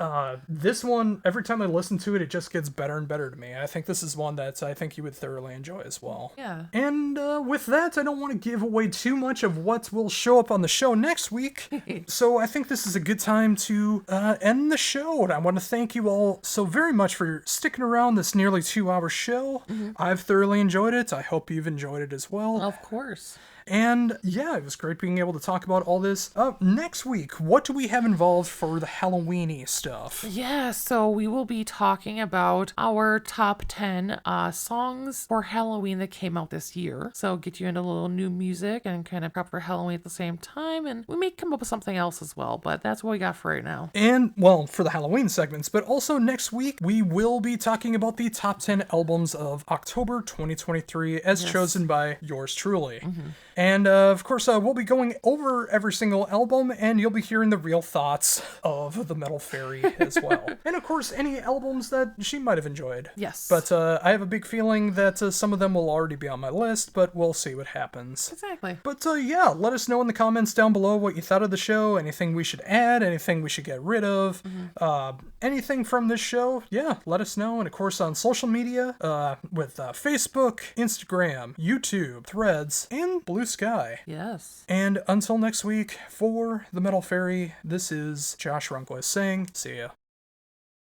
This one, every time I listen to it, it just gets better and better to me. I think this is one that I think you would thoroughly enjoy as well. Yeah. And with that, I don't want to give away too much of what will show up on the show next week. So I think this is a good time to end the show. And I want to thank you all so very much for sticking around this nearly 2-hour show. I've thoroughly enjoyed it. I hope you've enjoyed it as well. Of course. And yeah, it was great being able to talk about all this. Next week, what do we have involved for the Halloween-y stuff? Yeah, so we will be talking about our top 10 songs for Halloween that came out this year. So get you into a little new music and kind of prep for Halloween at the same time. And we may come up with something else as well, but that's what we got for right now. And, well, for the Halloween segments, but also next week, we will be talking about the top 10 albums of October 2023 as chosen by yours truly. And, of course, we'll be going over every single album, and you'll be hearing the real thoughts of the Metal Faerie as well. And, of course, any albums that she might have enjoyed. Yes. But I have a big feeling that some of them will already be on my list, but we'll see what happens. Exactly. But, yeah, let us know in the comments down below what you thought of the show, anything we should add, anything we should get rid of, anything from this show. Yeah, let us know. And, of course, on social media, with Facebook, Instagram, YouTube, Threads, and Blue Sky. Yes. And until next week, for the Metal Faerie, this is Josh Runquist saying, see ya.